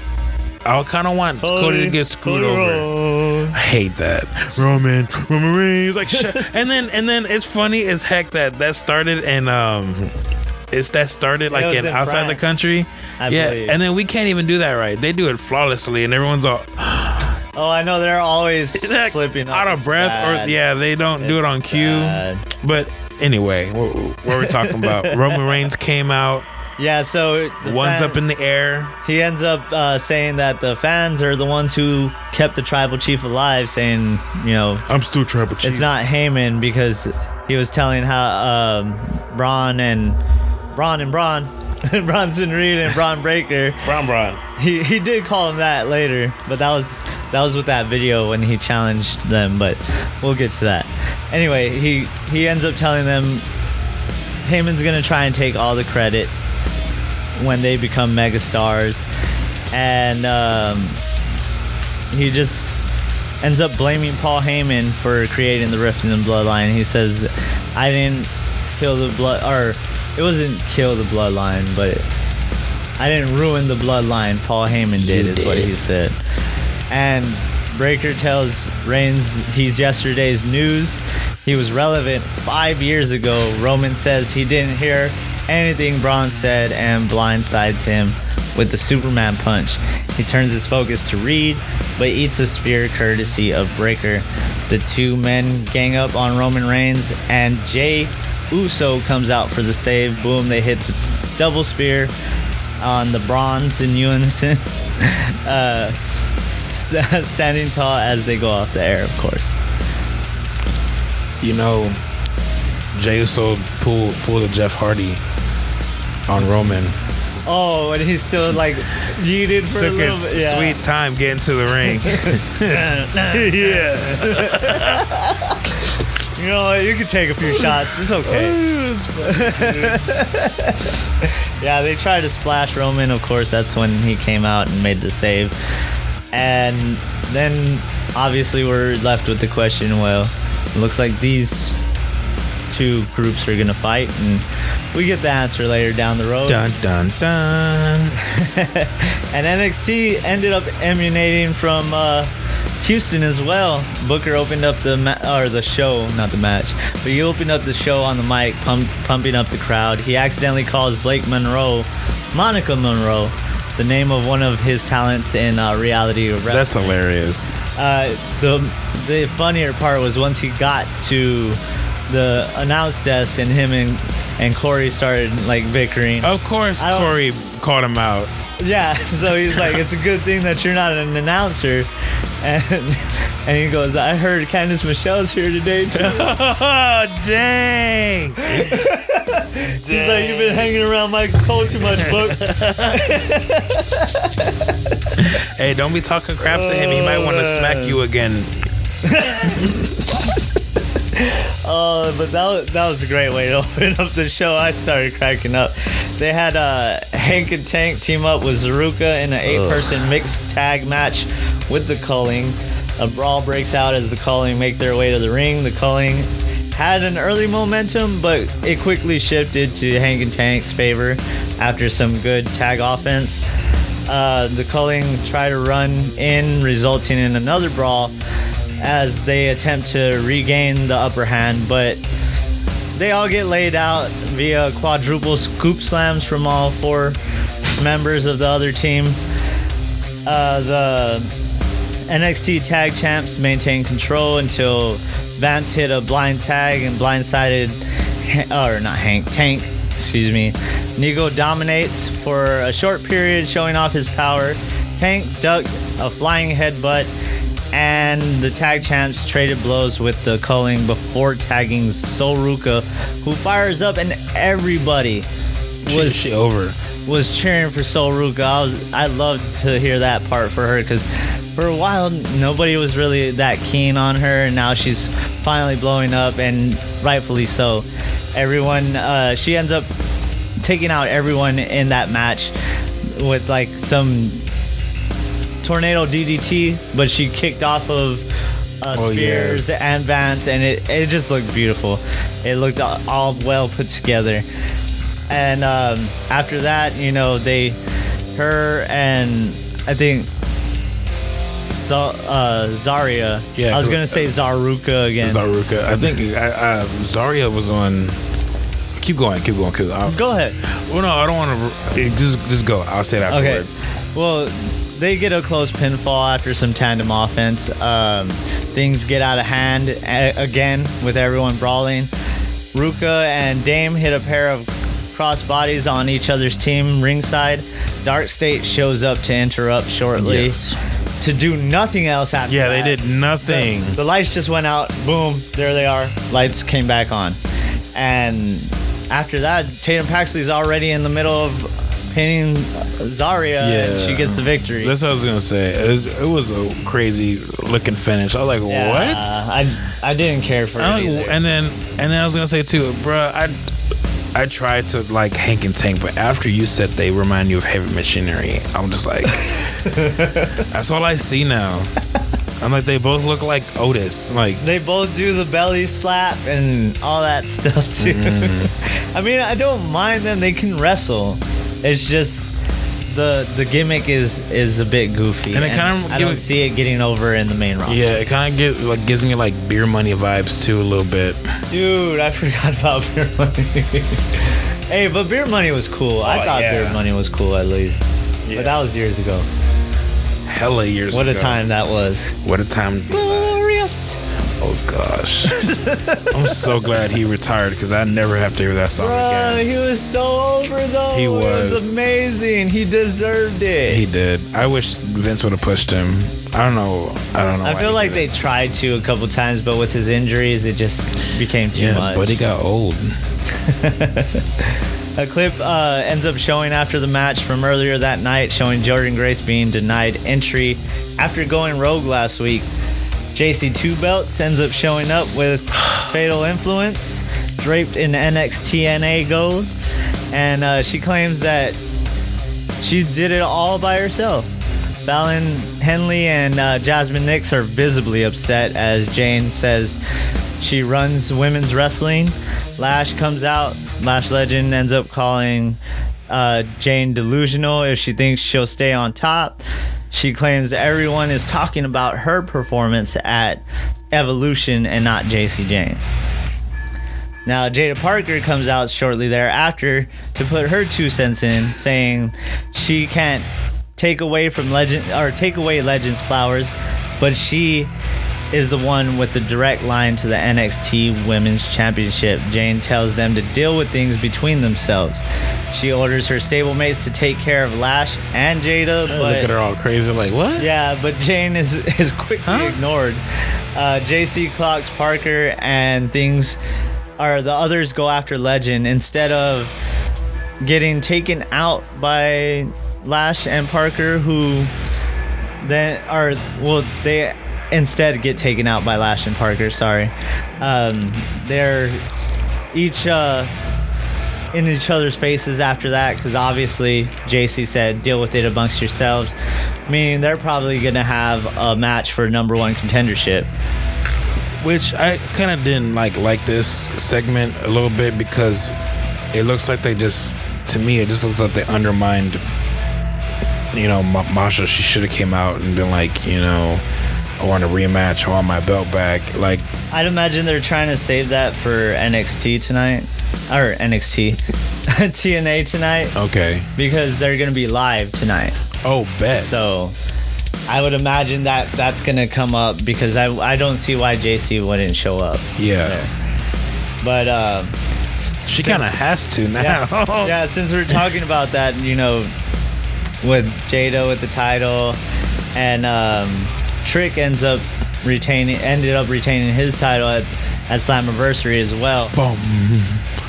I kind of want Cody to get screwed over. I hate that. Roman Reigns, shit. and then it's funny as heck that started in in outside France, the country. I believe. And then we can't even do that right. They do it flawlessly, and everyone's all. Oh, I know they're always slipping out of breath, or they don't do it on cue. Bad. But anyway, what are we talking about? Roman Reigns came out. Yeah, so one's up in the air. He ends up saying that the fans are the ones who kept the tribal chief alive, saying, I'm still tribal chief. It's not Heyman, because he was telling how Bronson Reed and Braun Breaker. Braun. He did call him that later, but that was with that video when he challenged them, but we'll get to that. Anyway, he ends up telling them Heyman's gonna try and take all the credit when they become megastars, and he just ends up blaming Paul Heyman for creating the rift in the bloodline. He says, I didn't kill the blood, or it wasn't kill the bloodline, but I didn't ruin the bloodline. Paul Heyman did, is what he said. And Breaker tells Reigns he's yesterday's news. He was relevant 5 years ago. Roman says he didn't hear anything Braun said and blindsides him with the Superman punch. He turns his focus to Reed, but eats a spear courtesy of Breaker. The two men gang up on Roman Reigns, and Jey Uso comes out for the save. Boom, they hit the double spear on the bronze in unison. Standing tall as they go off the air, of course. Jey Uso pulled a Jeff Hardy on Roman. Oh, and he's still yeeted for Took a little his bit. Yeah. Sweet time getting to the ring. Yeah. You know what? You can take a few shots. It's okay. Yeah, they tried to splash Roman. Of course, that's when he came out and made the save. And then, obviously, we're left with the question, well, it looks like these two groups are going to fight, and we get the answer later down the road. Dun, dun, dun. And NXT ended up emanating from Houston as well. Booker opened up the show, not the match, but he opened up the show on the mic, pumping up the crowd. He accidentally calls Monica Monroe, the name of one of his talents in reality wrestling. That's hilarious. The funnier part was once he got to the announce desk and him and Corey started bickering. Of course, Corey called him out. Yeah, so he's like, it's a good thing that you're not an announcer. And he goes, I heard Candice Michelle's here today, too. Oh, dang. He's like, you've been hanging around Michael Cole too much, Book. Hey, don't be talking crap to him. He might want to smack you again. But that was a great way to open up the show. I started cracking up. They had Hank and Tank team up with Zaruka in an 8-person mixed tag match with the Culling. A brawl breaks out as the Culling make their way to the ring. The Culling had an early momentum, but it quickly shifted to Hank and Tank's favor after some good tag offense. The Culling try to run in, resulting in another brawl as they attempt to regain the upper hand, but they all get laid out via quadruple scoop slams from all 4 members of the other team. The NXT Tag Champs maintain control until Vance hit a blind tag and blindsided, Tank, excuse me. Nigo dominates for a short period, showing off his power. Tank ducked a flying headbutt, and the tag champs traded blows with the Culling before tagging Sol Ruka, who fires up, and everybody was cheering for Sol Ruka. I loved to hear that part for her, because for a while nobody was really that keen on her, and now she's finally blowing up, and rightfully so. Everyone, she ends up taking out everyone in that match with like some tornado DDT, but she kicked off of Spears and Vance, and it just looked beautiful. It looked all well put together. And after that, her and I think Zarya. Yeah, I was gonna say Zaruka again. Zaruka. I think Zarya was on. Keep going. Go ahead. Well, no, I don't want to. Just go. I'll say it afterwards. Okay. Well, they get a close pinfall after some tandem offense. Things get out of hand again with everyone brawling. Ruka and Dame hit a pair of cross bodies on each other's team ringside. Dark State shows up to interrupt shortly. Yes. To do nothing else after that. Yeah, they did nothing. The lights just went out. Boom. There they are. Lights came back on. And after that, Tatum Paxley's already in the middle of pinning Zarya, and she gets the victory. That's what I was going to say. It was a crazy looking finish. I was like, what? I didn't care for it either. And then I was going to say, too, bruh, I tried to like Hank and Tank, but after you said they remind you of Heavy Machinery, I'm just like, that's all I see now. I'm like, they both look like Otis. Like, they both do the belly slap and all that stuff too. I mean, I don't mind them. They can wrestle. It's just the gimmick is a bit goofy, and I don't see it getting over in the main roster. Yeah, it kind of gives me like Beer Money vibes too a little bit. Dude, I forgot about Beer Money. Hey, but Beer Money was cool. I thought Beer Money was cool at least. Yeah. But that was years ago. Hella years ago. What a time that was. What a time. Glorious. Oh gosh. I'm so glad he retired, because I never have to hear that song again. He was so over though. He was. It was amazing. He deserved it. He did. I wish Vince would have pushed him. I don't know. I feel like they tried to a couple times, but with his injuries, it just became too much. Yeah, but he got old. A clip ends up showing after the match from earlier that night, showing Jordan Grace being denied entry after going rogue last week. JC Two Belts ends up showing up with Fatal Influence draped in NXT gold, and she claims that she did it all by herself. Fallon Henley and Jasmine Nix are visibly upset as Jane says she runs women's wrestling. Lash comes out. Lash Legend ends up calling Jane delusional if she thinks she'll stay on top. She claims everyone is talking about her performance at Evolution and not JC Jane. Now, Jada Parker comes out shortly thereafter to put her 2 cents in, saying she can't take away Legends flowers, but she is the one with the direct line to the NXT Women's Championship. Jane tells them to deal with things between themselves. She orders her stablemates to take care of Lash and Jada. But, look at her all crazy, like, what? Yeah, but Jane is quickly ignored. JC clocks Parker, and the others go after Legend instead of getting taken out by Lash and Parker, who they instead get taken out by Lash and Parker. Sorry. They're each in each other's faces after that, because obviously JC said deal with it amongst yourselves, meaning they're probably gonna have a match for number one contendership. Which I kind of didn't like this segment a little bit, because it looks like it just looks like they undermined, Masha. She should have came out and been like, I want a rematch, I want my belt back. Like, I'd imagine they're trying to save that for NXT tonight, or NXT TNA tonight. Okay. Because they're gonna be live tonight. Oh, bet. So I would imagine that's gonna come up, because I don't see why JC wouldn't show up. Yeah. There. But she kind of has to now. Yeah, since we're talking about that, with Jada with the title, and Trick ended up retaining his title at Slammiversary as well. Boom.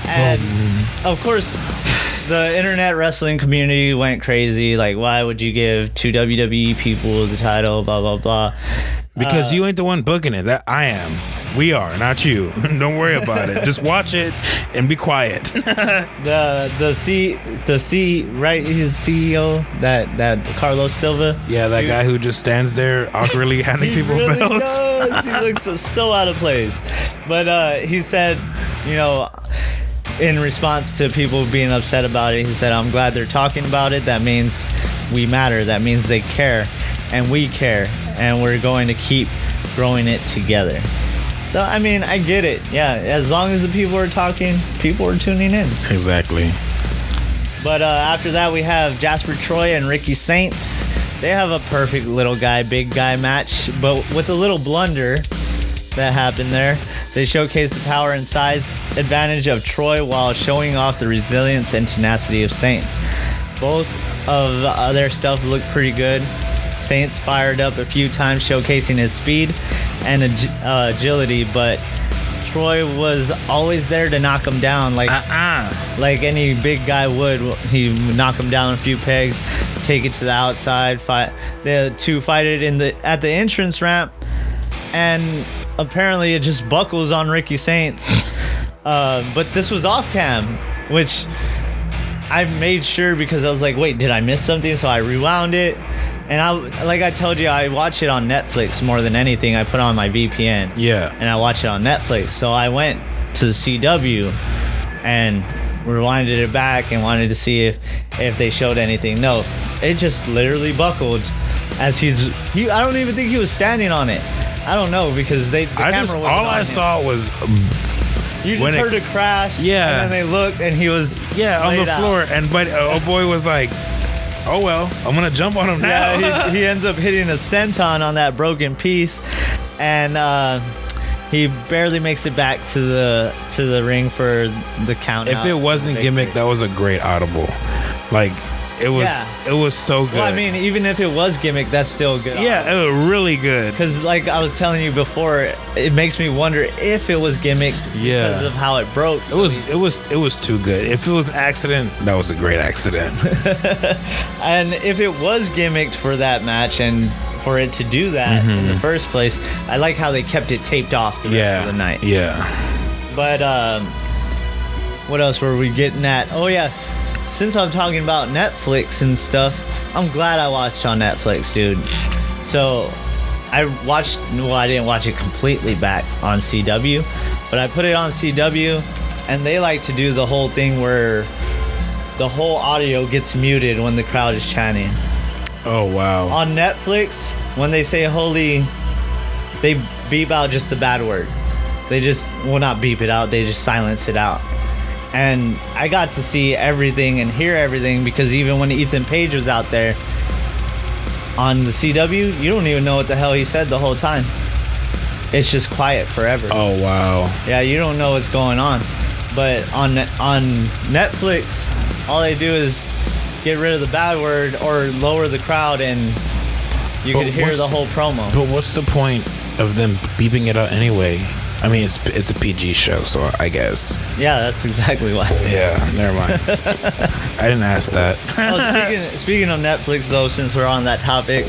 And of course, the internet wrestling community went crazy. Like, why would you give two WWE people the title? Blah blah blah. Because you ain't the one booking it. That I am. We are, not you. Don't worry about it. Just watch it and be quiet. He's the CEO, that Carlos Silva. Yeah, that guy who just stands there awkwardly handing people really belts. Does. He looks so out of place. But he said, in response to people being upset about it, he said, I'm glad they're talking about it. That means we matter. That means they care. And we care. And we're going to keep growing it together. So, I mean, I get it. Yeah, as long as the people are talking, people are tuning in. Exactly. But after that, we have Jasper Troy and Ricky Saints. They have a perfect little guy, big guy match, but with a little blunder that happened there. They showcase the power and size advantage of Troy while showing off the resilience and tenacity of Saints. Both of their stuff looked pretty good. Saints fired up a few times, showcasing his speed and agility, but Troy was always there to knock him down, like any big guy would. He would knock him down a few pegs, take it to the outside, fight it at the entrance ramp, and apparently it just buckles on Ricky Saints. But this was off cam, which I made sure, because I was like, wait, did I miss something? So I rewound it. And like I told you, I watch it on Netflix more than anything. I put on my VPN. Yeah. And I watch it on Netflix. So I went to the CW and rewinded it back and wanted to see if they showed anything. No, it just literally buckled as I don't even think he was standing on it. I don't know, because the camera wasn't on all I him. saw was you just heard a crash. Yeah. And then they looked and he was on the floor. But oh boy was like, oh well, I'm gonna jump on him now. Yeah, he ends up hitting a senton on that broken piece, and he barely makes it back to the ring for the count. If it wasn't gimmick, that was a great audible. Like, it was so good. Well, I mean, even if it was gimmick, that's still good. Yeah, it was really good. Because, like I was telling you before, it makes me wonder if it was gimmicked because of how it broke. It was too good. If it was an accident, that was a great accident. And if it was gimmicked for that match and for it to do that in the first place, I like how they kept it taped off the rest of the night. Yeah. But what else were we getting at? Oh yeah. Since I'm talking about Netflix and stuff, I'm glad I watched on Netflix, dude. So I didn't watch it completely back on CW, but I put it on CW, and they like to do the whole thing where the whole audio gets muted when the crowd is chanting. Oh, wow. On Netflix, when they say holy, they beep out just the bad word. They just, well, not beep it out, they just silence it out. And I got to see everything and hear everything, because even when Ethan Page was out there on the CW, you don't even know what the hell he said the whole time. it's just quiet forever. Oh wow. Yeah, you don't know what's going on. But on Netflix, all they do is get rid of the bad word or lower the crowd, and you could hear the whole promo. But what's the point of them beeping it out anyway? I mean, it's a PG show, so I guess. Yeah, that's exactly why. Yeah, never mind. I didn't ask that. Speaking of Netflix, though, since we're on that topic,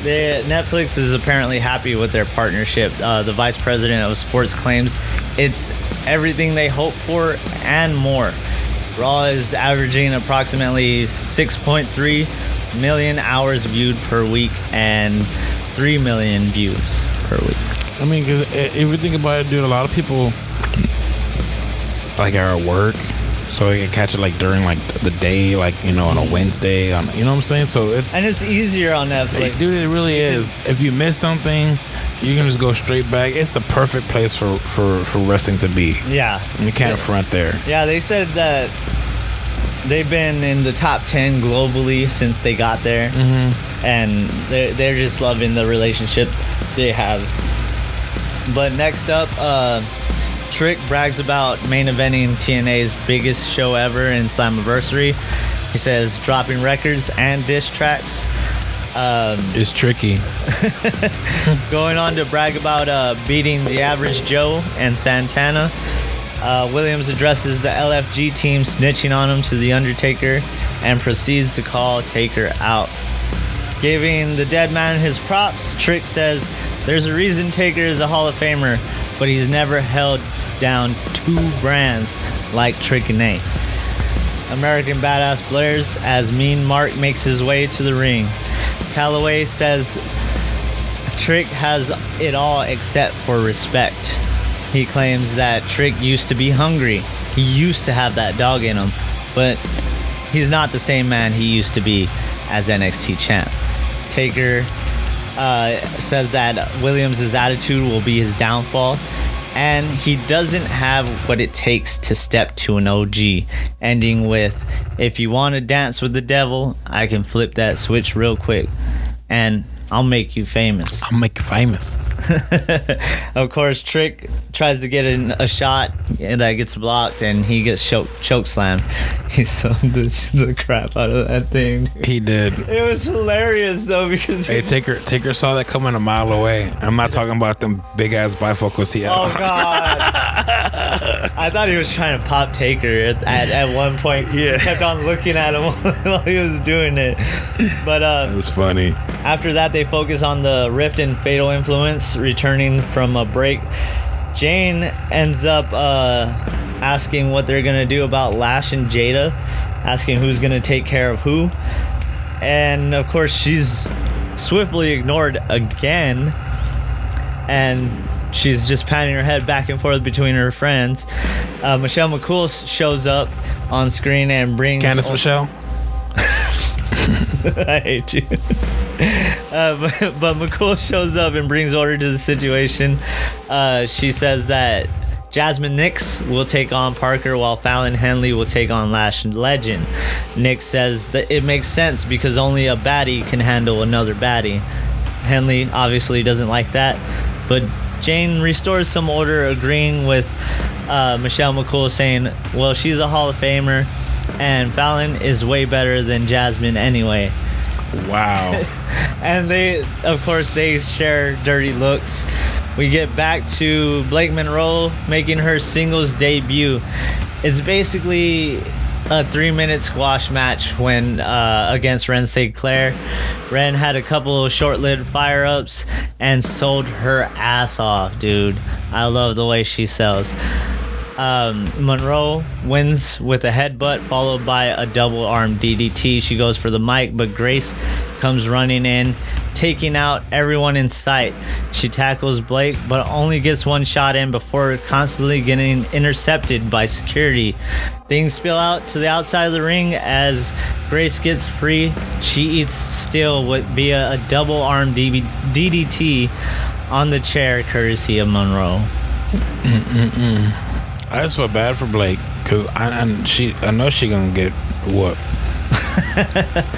Netflix is apparently happy with their partnership. The vice president of sports claims it's everything they hoped for and more. Raw is averaging approximately 6.3 million hours viewed per week and 3 million views per week. I mean, because if you think about it, dude, a lot of people like are at work, so they can catch it like during like the day, like, you know, on a Wednesday, on, you know what I'm saying? So it's easier on Netflix, dude. It really is. If you miss something, you can just go straight back. It's a perfect place for wrestling to be. Yeah, you can't front there. Yeah, they said that they've been in the top 10 globally since they got there, and they're just loving the relationship they have. But next up, Trick brags about main eventing TNA's biggest show ever in Slammiversary. He says dropping records and diss tracks. It's tricky. Going on to brag about beating the Average Joe and Santana. Williams addresses the LFG team snitching on him to the Undertaker and proceeds to call Taker out. Giving the dead man his props, Trick says there's a reason Taker is a Hall of Famer, but he's never held down two brands like Trick and Nate. American Badass blares as Mean Mark makes his way to the ring. Calloway says Trick has it all except for respect. He claims that Trick used to be hungry. He used to have that dog in him, but he's not the same man he used to be as NXT champ. Taker says that Williams' attitude will be his downfall, and he doesn't have what it takes to step to an OG, ending with, if you want to dance with the devil, I can flip that switch real quick, and I'll make you famous. I'll make you famous. Of course, Trick tries to get in a shot that gets blocked, and he gets choke slammed. He summed the crap out of that thing. He did. It was hilarious though, because Taker saw that coming a mile away. I'm not talking about them big ass bifocals he had. Oh god! I thought he was trying to pop Taker at one point. Yeah. He kept on looking at him while he was doing it. But it was funny. After that, they focus on the Rift and Fatal Influence returning from a break. Jane ends up asking what they're going to do about Lash and Jada, asking who's going to take care of who. And, of course, she's swiftly ignored again. And she's just patting her head back and forth between her friends. Michelle McCool shows up on screen and brings... Candice Michelle? I hate you. But McCool shows up and brings order to the situation. She says that Jasmine Nix will take on Parker while Fallon Henley will take on Lash Legend. Nix says that it makes sense because only a baddie can handle another baddie. Henley obviously doesn't like that, but Jane restores some order, agreeing with Michelle McCool, saying, well, she's a Hall of Famer and Fallon is way better than Jasmine anyway. Wow. And they share dirty looks. We get back to Blake Monroe making her singles debut. It's basically a 3-minute squash match when against Ren St. Clair. Ren had a couple of short-lived fire-ups and sold her ass off, dude. I love the way she sells. Monroe wins with a headbutt followed by a double arm DDT. She goes for the mic, but Grace comes running in, taking out everyone in sight. She tackles Blake, but only gets one shot in before constantly getting intercepted by security. Things spill out to the outside of the ring as Grace gets free. She eats steel via a double arm DDT on the chair, courtesy of Monroe. I just feel bad for Blake because I know she gonna get whooped.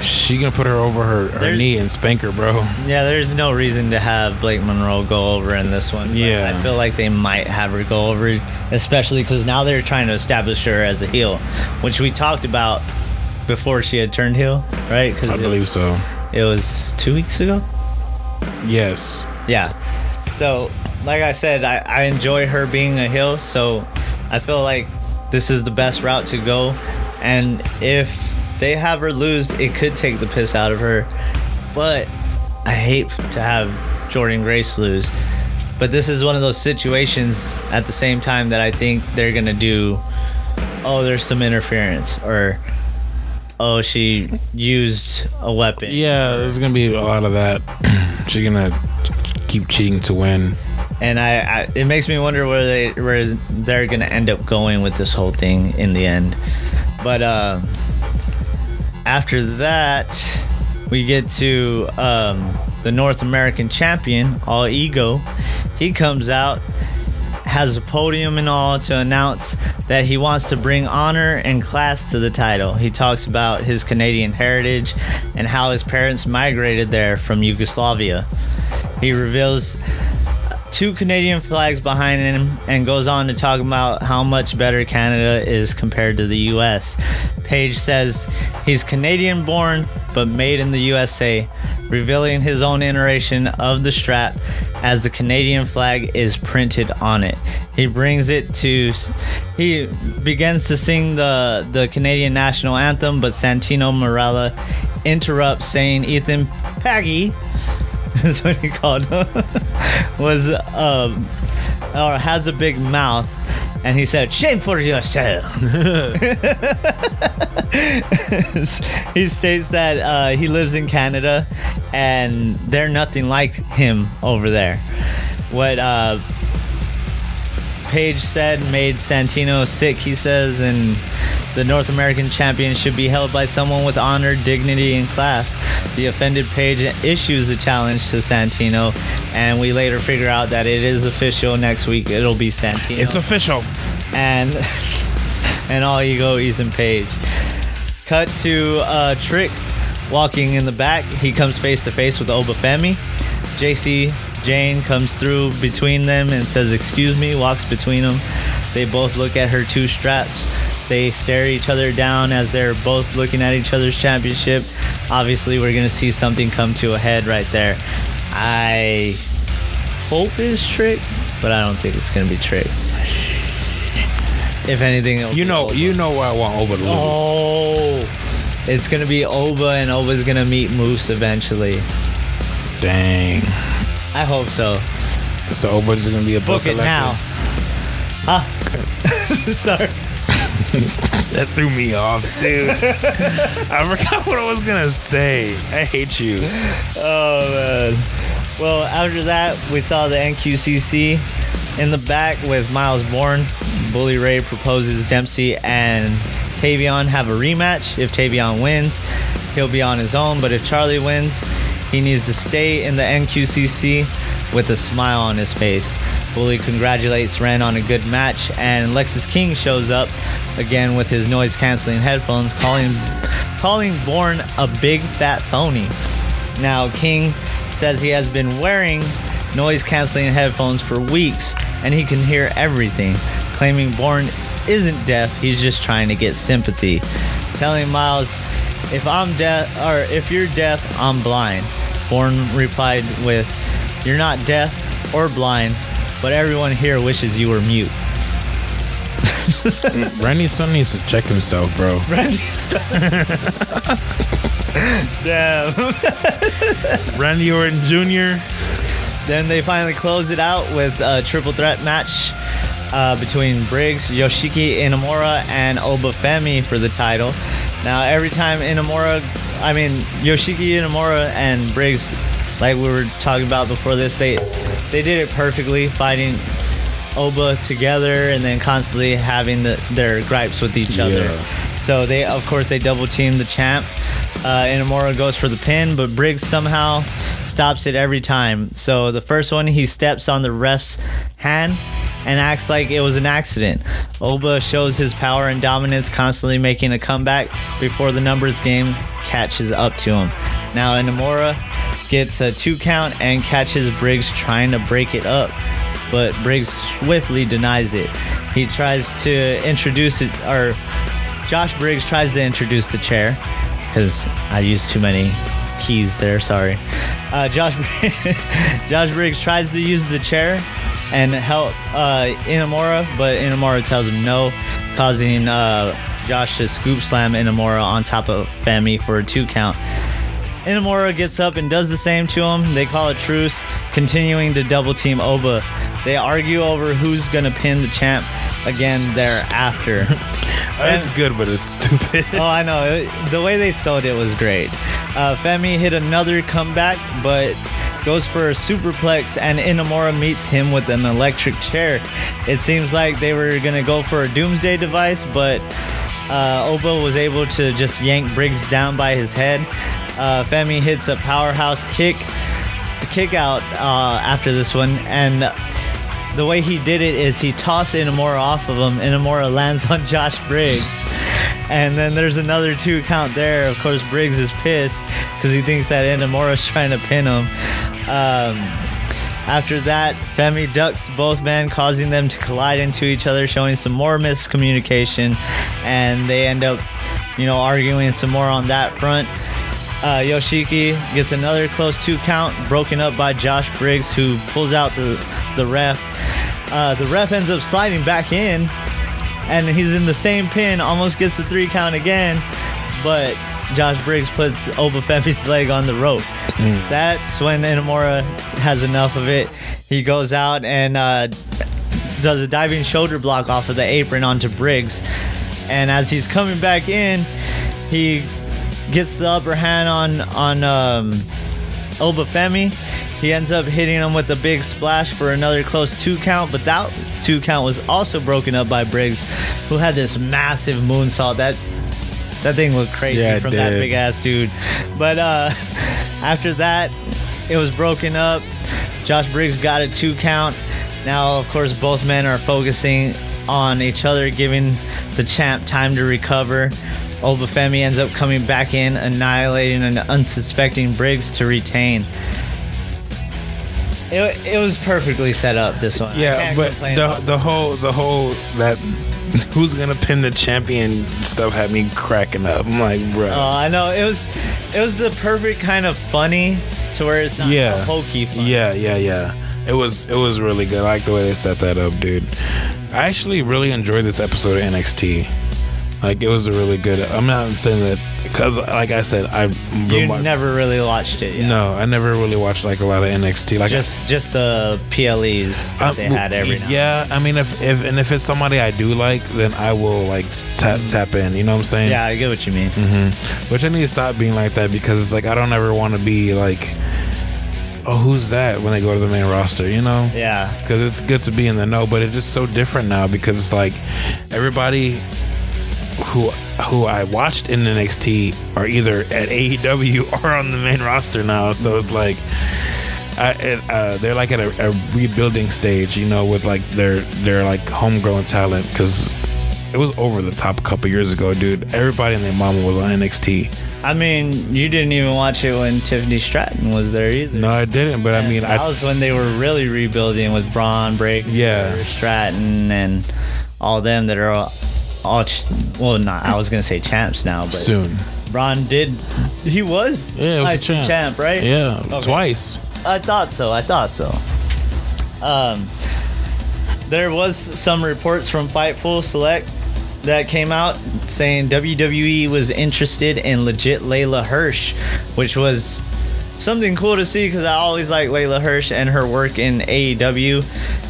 She gonna put her over her knee and spank her, bro. Yeah, there's no reason to have Blake Monroe go over in this one. Yeah. I feel like they might have her go over, especially because now they're trying to establish her as a heel, which we talked about before she had turned heel, right? I believe so. It was 2 weeks ago? Yes. Yeah. So, like I said, I enjoy her being a heel, so I feel like this is the best route to go. And if they have her lose, it could take the piss out of her. But I hate to have Jordynne Grace lose. But this is one of those situations at the same time that I think they're going to do, oh, there's some interference, or oh, she used a weapon. Yeah, there's gonna be a lot of that. She's gonna keep cheating to win, and it makes me wonder where they're gonna end up going with this whole thing in the end. But after that, we get to the North American champion, All Ego. He comes out, has a podium and all to announce that he wants to bring honor and class to the title. He talks about his Canadian heritage and how his parents migrated there from Yugoslavia. He reveals 2 Canadian flags behind him and goes on to talk about how much better Canada is compared to the US. Page says he's Canadian born but made in the USA, revealing his own iteration of the strap as the Canadian flag is printed on it. He begins to sing the Canadian national anthem, but Santino Marella interrupts, saying Ethan Peggy, that's what he called him, was or has a big mouth, and he said, "Shame for yourself." He states that he lives in Canada and they're nothing like him over there. What Page said made Santino sick, he says, and the North American champion should be held by someone with honor, dignity, and class. The offended Page issues a challenge to Santino, and we later figure out that it is official. Next week it'll be Santino. It's official. And All Ego Ethan Page. Cut to Trick walking in the back. He comes face to face with Oba Femi. JC Jane comes through between them and says, "Excuse me," walks between them. They both look at her 2 straps. They stare each other down as they're both looking at each other's championship. Obviously, we're going to see something come to a head right there. I hope it's Trick, but I don't think it's going to be Trick. If anything, you know why I want Oba to lose. Oh, it's going to be Oba, and Oba's going to meet Moose eventually. Dang. I hope so. So Oba's going to be a book it collector? Now. Huh? Sorry. That threw me off, dude. I forgot what I was going to say. I hate you. Oh, man. Well, after that, we saw the NQCC in the back with Miles Bourne. Bully Ray proposes Dempsey and Tavion have a rematch. If Tavion wins, he'll be on his own, but if Charlie wins, he needs to stay in the NQCC with a smile on his face. Bully congratulates Ren on a good match, and Lexus King shows up again with his noise-canceling headphones, calling Bourne a big fat phony. Now, King says he has been wearing noise-canceling headphones for weeks, and he can hear everything, claiming Bourne isn't deaf, he's just trying to get sympathy. Telling Miles, if you're deaf, I'm blind. Bourne replied with, "You're not deaf or blind, but everyone here wishes you were mute." Randy's son needs to check himself, bro. Randy's son. Damn. Randy Orton Jr. Then they finally close it out with a triple threat match between Briggs, Yoshiki Inamura, and Oba Femi for the title. Now, every time Yoshiki Inamura and Briggs, like we were talking about before this, they did it perfectly, fighting Oba together and then constantly having their gripes with each other. So they double teamed the champ. Inamura goes for the pin, but Briggs somehow stops it every time. So the first one, he steps on the ref's hand and acts like it was an accident. Oba shows his power and dominance, constantly making a comeback before the numbers game catches up to him. Now Inamura gets a 2 count and catches Briggs trying to break it up, but Briggs swiftly denies it. He tries to introduce it, or Josh Briggs tries to introduce the chair, because I used too many keys there, sorry. Josh Briggs tries to use the chair and help Inamura, but Inamura tells him no, causing Josh to scoop slam Inamura on top of Femi for a 2 count. Inamura gets up and does the same to him. They call a truce, continuing to double team Oba. They argue over who's gonna pin the champ again thereafter. It's good, but it's stupid. Oh, I know. The way they sold it was great. Femi hit another comeback, but goes for a superplex, and Inamura meets him with an electric chair. It seems like they were going to go for a doomsday device, but Oba was able to just yank Briggs down by his head. Femi hits a powerhouse kick out after this one, and the way he did it is he tossed Inamura off of him. Inamura lands on Josh Briggs. And then there's another 2 count there. Of course, Briggs is pissed because he thinks that Inamura's trying to pin him. After that, Femi ducks both men, causing them to collide into each other, showing some more miscommunication. And they end up, arguing some more on that front. Yoshiki gets another close 2 count, broken up by Josh Briggs, who pulls out the ref. The ref ends up sliding back in, and he's in the same pin, almost gets the 3 count again, but Josh Briggs puts Oba Femi's leg on the rope. That's when Inamura has enough of it. He goes out and does a diving shoulder block off of the apron onto Briggs, and as he's coming back in, he gets the upper hand on Oba Femi. He ends up hitting him with a big splash for another close 2 count, but that 2 count was also broken up by Briggs, who had this massive moonsault. That thing looked crazy from that big ass dude. But after that, it was broken up. Josh Briggs got a 2 count. Now, of course, both men are focusing on each other, giving the champ time to recover. Oba Femi ends up coming back in, annihilating an unsuspecting Briggs to retain. It was perfectly set up, this one. Yeah, but the whole that who's gonna pin the champion stuff had me cracking up. I'm like, bro. Oh, I know. It was the perfect kind of funny to where it's not hokey funny. Yeah. It was really good. I like the way they set that up, dude. I actually really enjoyed this episode of NXT. Like, it was a really good. I'm not saying that because, like I said, you never really watched it. Yeah. No, I never really watched like a lot of NXT. Like just the PLEs that they had every now. Yeah, I mean, if it's somebody I do like, then I will like tap in. You know what I'm saying? Yeah, I get what you mean. Mm-hmm. Which I need to stop being like that, because it's like I don't ever want to be like, oh, who's that, when they go to the main roster, Yeah. Because it's good to be in the know, but it's just so different now, because it's like everybody who I watched in NXT are either at AEW or on the main roster now. So it's like they're like at a rebuilding stage, with like their like homegrown talent, because it was over the top a couple years ago, dude. Everybody and their mama was on NXT. I mean, you didn't even watch it when Tiffany Stratton was there either. No, I didn't, but I mean, that was when they were really rebuilding with Braun Breaker, Stratton, and all them that are all I was gonna say champs now, but soon. Braun he was a champ, right? Yeah, okay. Twice. I thought so. There was some reports from Fightful Select that came out saying WWE was interested in legit Layla Hirsch, which was something cool to see, because I always like Layla Hirsch and her work in AEW,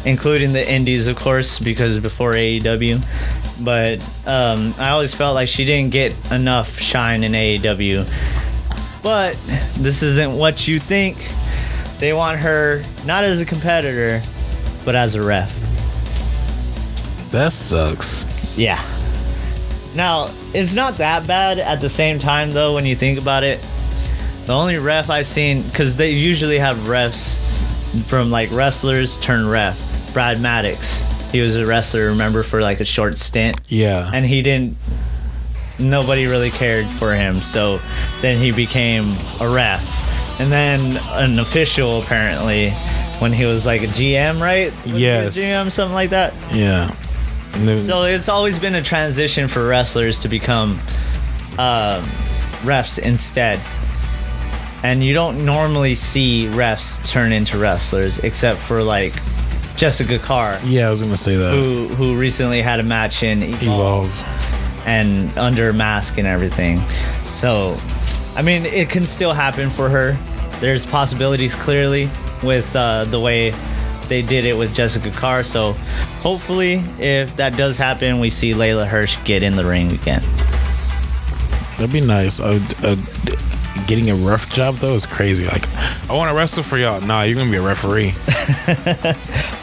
including the indies, of course, because before AEW. But I always felt like she didn't get enough shine in AEW. But this isn't what you think. They want her not as a competitor, but as a ref. That sucks. Yeah. Now, it's not that bad at the same time, though, when you think about it. The only ref I've seen, because they usually have refs from, like, wrestlers turn ref. Brad Maddox. He was a wrestler, remember, for, like, a short stint. Yeah. And he didn't... Nobody really cared for him, so then he became a ref. And then an official, apparently, when he was, like, a GM, right? Yes. A GM, something like that. Yeah. So it's always been a transition for wrestlers to become refs instead. And you don't normally see refs turn into wrestlers except for like Jessica Carr. Yeah, I was gonna say that. Who recently had a match in Evolve. And under mask and everything. So, I mean, it can still happen for her. There's possibilities clearly with the way they did it with Jessica Carr. So hopefully, if that does happen, we see Layla Hirsch get in the ring again. That'd be nice. Getting a ref job though is crazy. Like, I want to wrestle for y'all. Nah, you're gonna be a referee.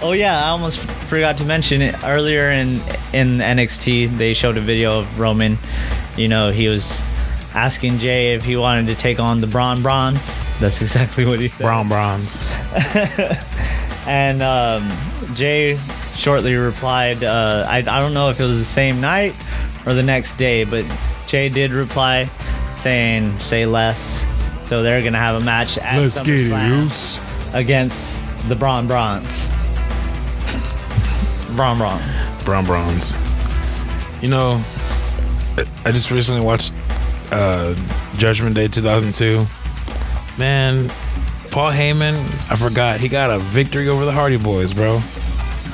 Oh yeah, I almost forgot to mention it earlier in NXT. They showed a video of Roman. You know, he was asking Jay if he wanted to take on the Bronze. That's exactly what he said. Bronze. And Jay shortly replied, I don't know if it was the same night or the next day, but Jay did reply saying, say less. So they're going to have a match at SummerSlam against the Bronze. Bronze. You know, I just recently watched Judgment Day 2002. Man, Paul Heyman, I forgot, he got a victory over the Hardy Boys, bro.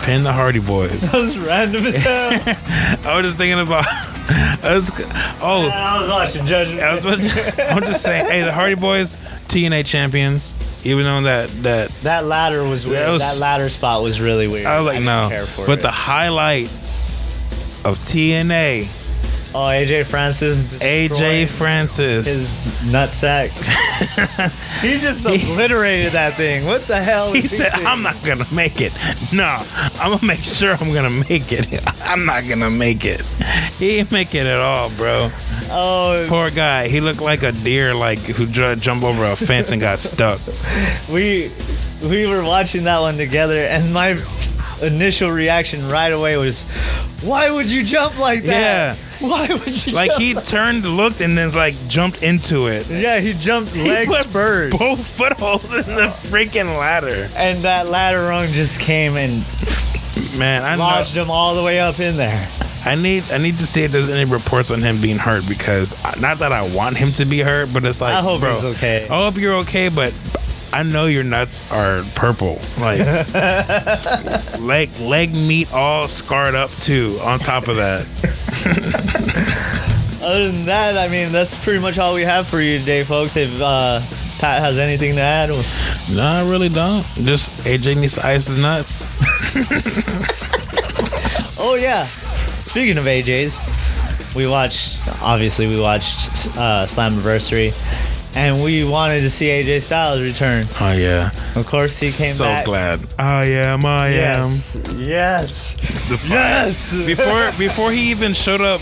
Pinned the Hardy Boys. That was random as hell. I was just thinking about... I was watching Judgment. I'm just saying, hey, the Hardy Boys, TNA champions, even though that ladder was weird. That ladder spot was really weird. I was like, no. But the highlight of TNA... Oh, AJ Francis. His nutsack. He just obliterated that thing. What the hell? He said, I'm not going to make it. No, I'm going to make sure I'm going to make it. I'm not going to make it. He didn't make it at all, bro. Oh, poor guy. He looked like a deer who jumped over a fence and got stuck. We were watching that one together, and my initial reaction right away was, why would you jump like that? Yeah. Why would you like jump he turned, looked, and then jumped into it. Yeah, he jumped legs first. Both footholds in the freaking ladder. And that ladder rung just came and lodged him all the way up in there. I need to see if there's any reports on him being hurt, because not that I want him to be hurt, but it's like, I hope bro, he's okay. I hope you're okay, but I know your nuts are purple. Like leg meat all scarred up too, on top of that. Other than that, I mean, that's pretty much all we have for you today, folks. If Pat has anything to add? No, I really don't. Just AJ needs to ice his nuts. Oh, yeah. Speaking of AJ's, we watched Slammiversary, and we wanted to see AJ Styles return. Oh, yeah. Of course, he came back. So glad. I am. Yes. Before he even showed up,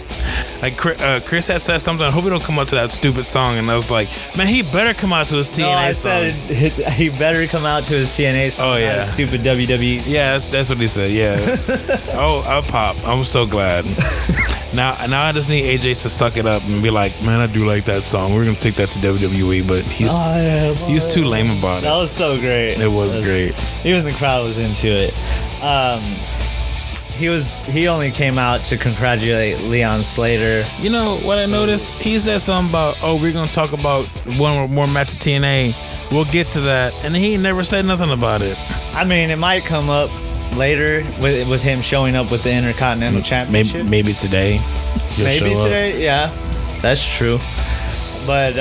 like Chris had said something, I hope he don't come up to that stupid song, and I was like, man, he better come out to his TNA song. No, I said he better come out to his TNA song. Oh, yeah. Stupid WWE. Yeah, that's what he said, yeah. Oh, I'll pop. I'm so glad. Now I just need AJ to suck it up and be like, man, I do like that song. We're going to take that to WWE, but he's too lame about it. That was so great. It was great. Even the crowd was into it. He only came out to congratulate Leon Slater. You know what I noticed? He said something about, we're going to talk about one more match at TNA. We'll get to that. And he never said nothing about it. I mean, it might come up later with him showing up with the Intercontinental Championship. Maybe today. Maybe today, yeah. That's true. But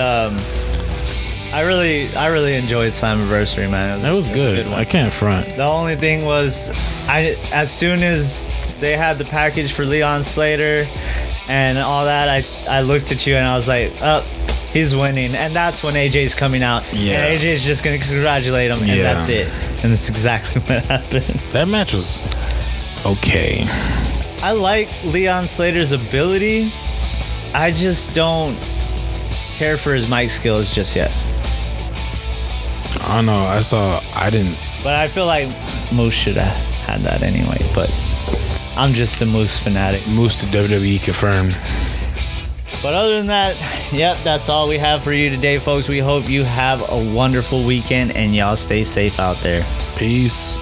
I really enjoyed Slammiversary, man. That was good. I can't front. The only thing was, as soon as they had the package for Leon Slater and all that, I looked at you and I was like, he's winning. And that's when AJ's coming out. Yeah. And AJ's just going to congratulate him, and that's it. And that's exactly what happened. That match was okay. I like Leon Slater's ability, I just don't care for his mic skills just yet. I don't know. I didn't. But I feel like Moose should have had that anyway. But I'm just a Moose fanatic. Moose to WWE confirmed. But other than that, yep, that's all we have for you today, folks. We hope you have a wonderful weekend and y'all stay safe out there. Peace.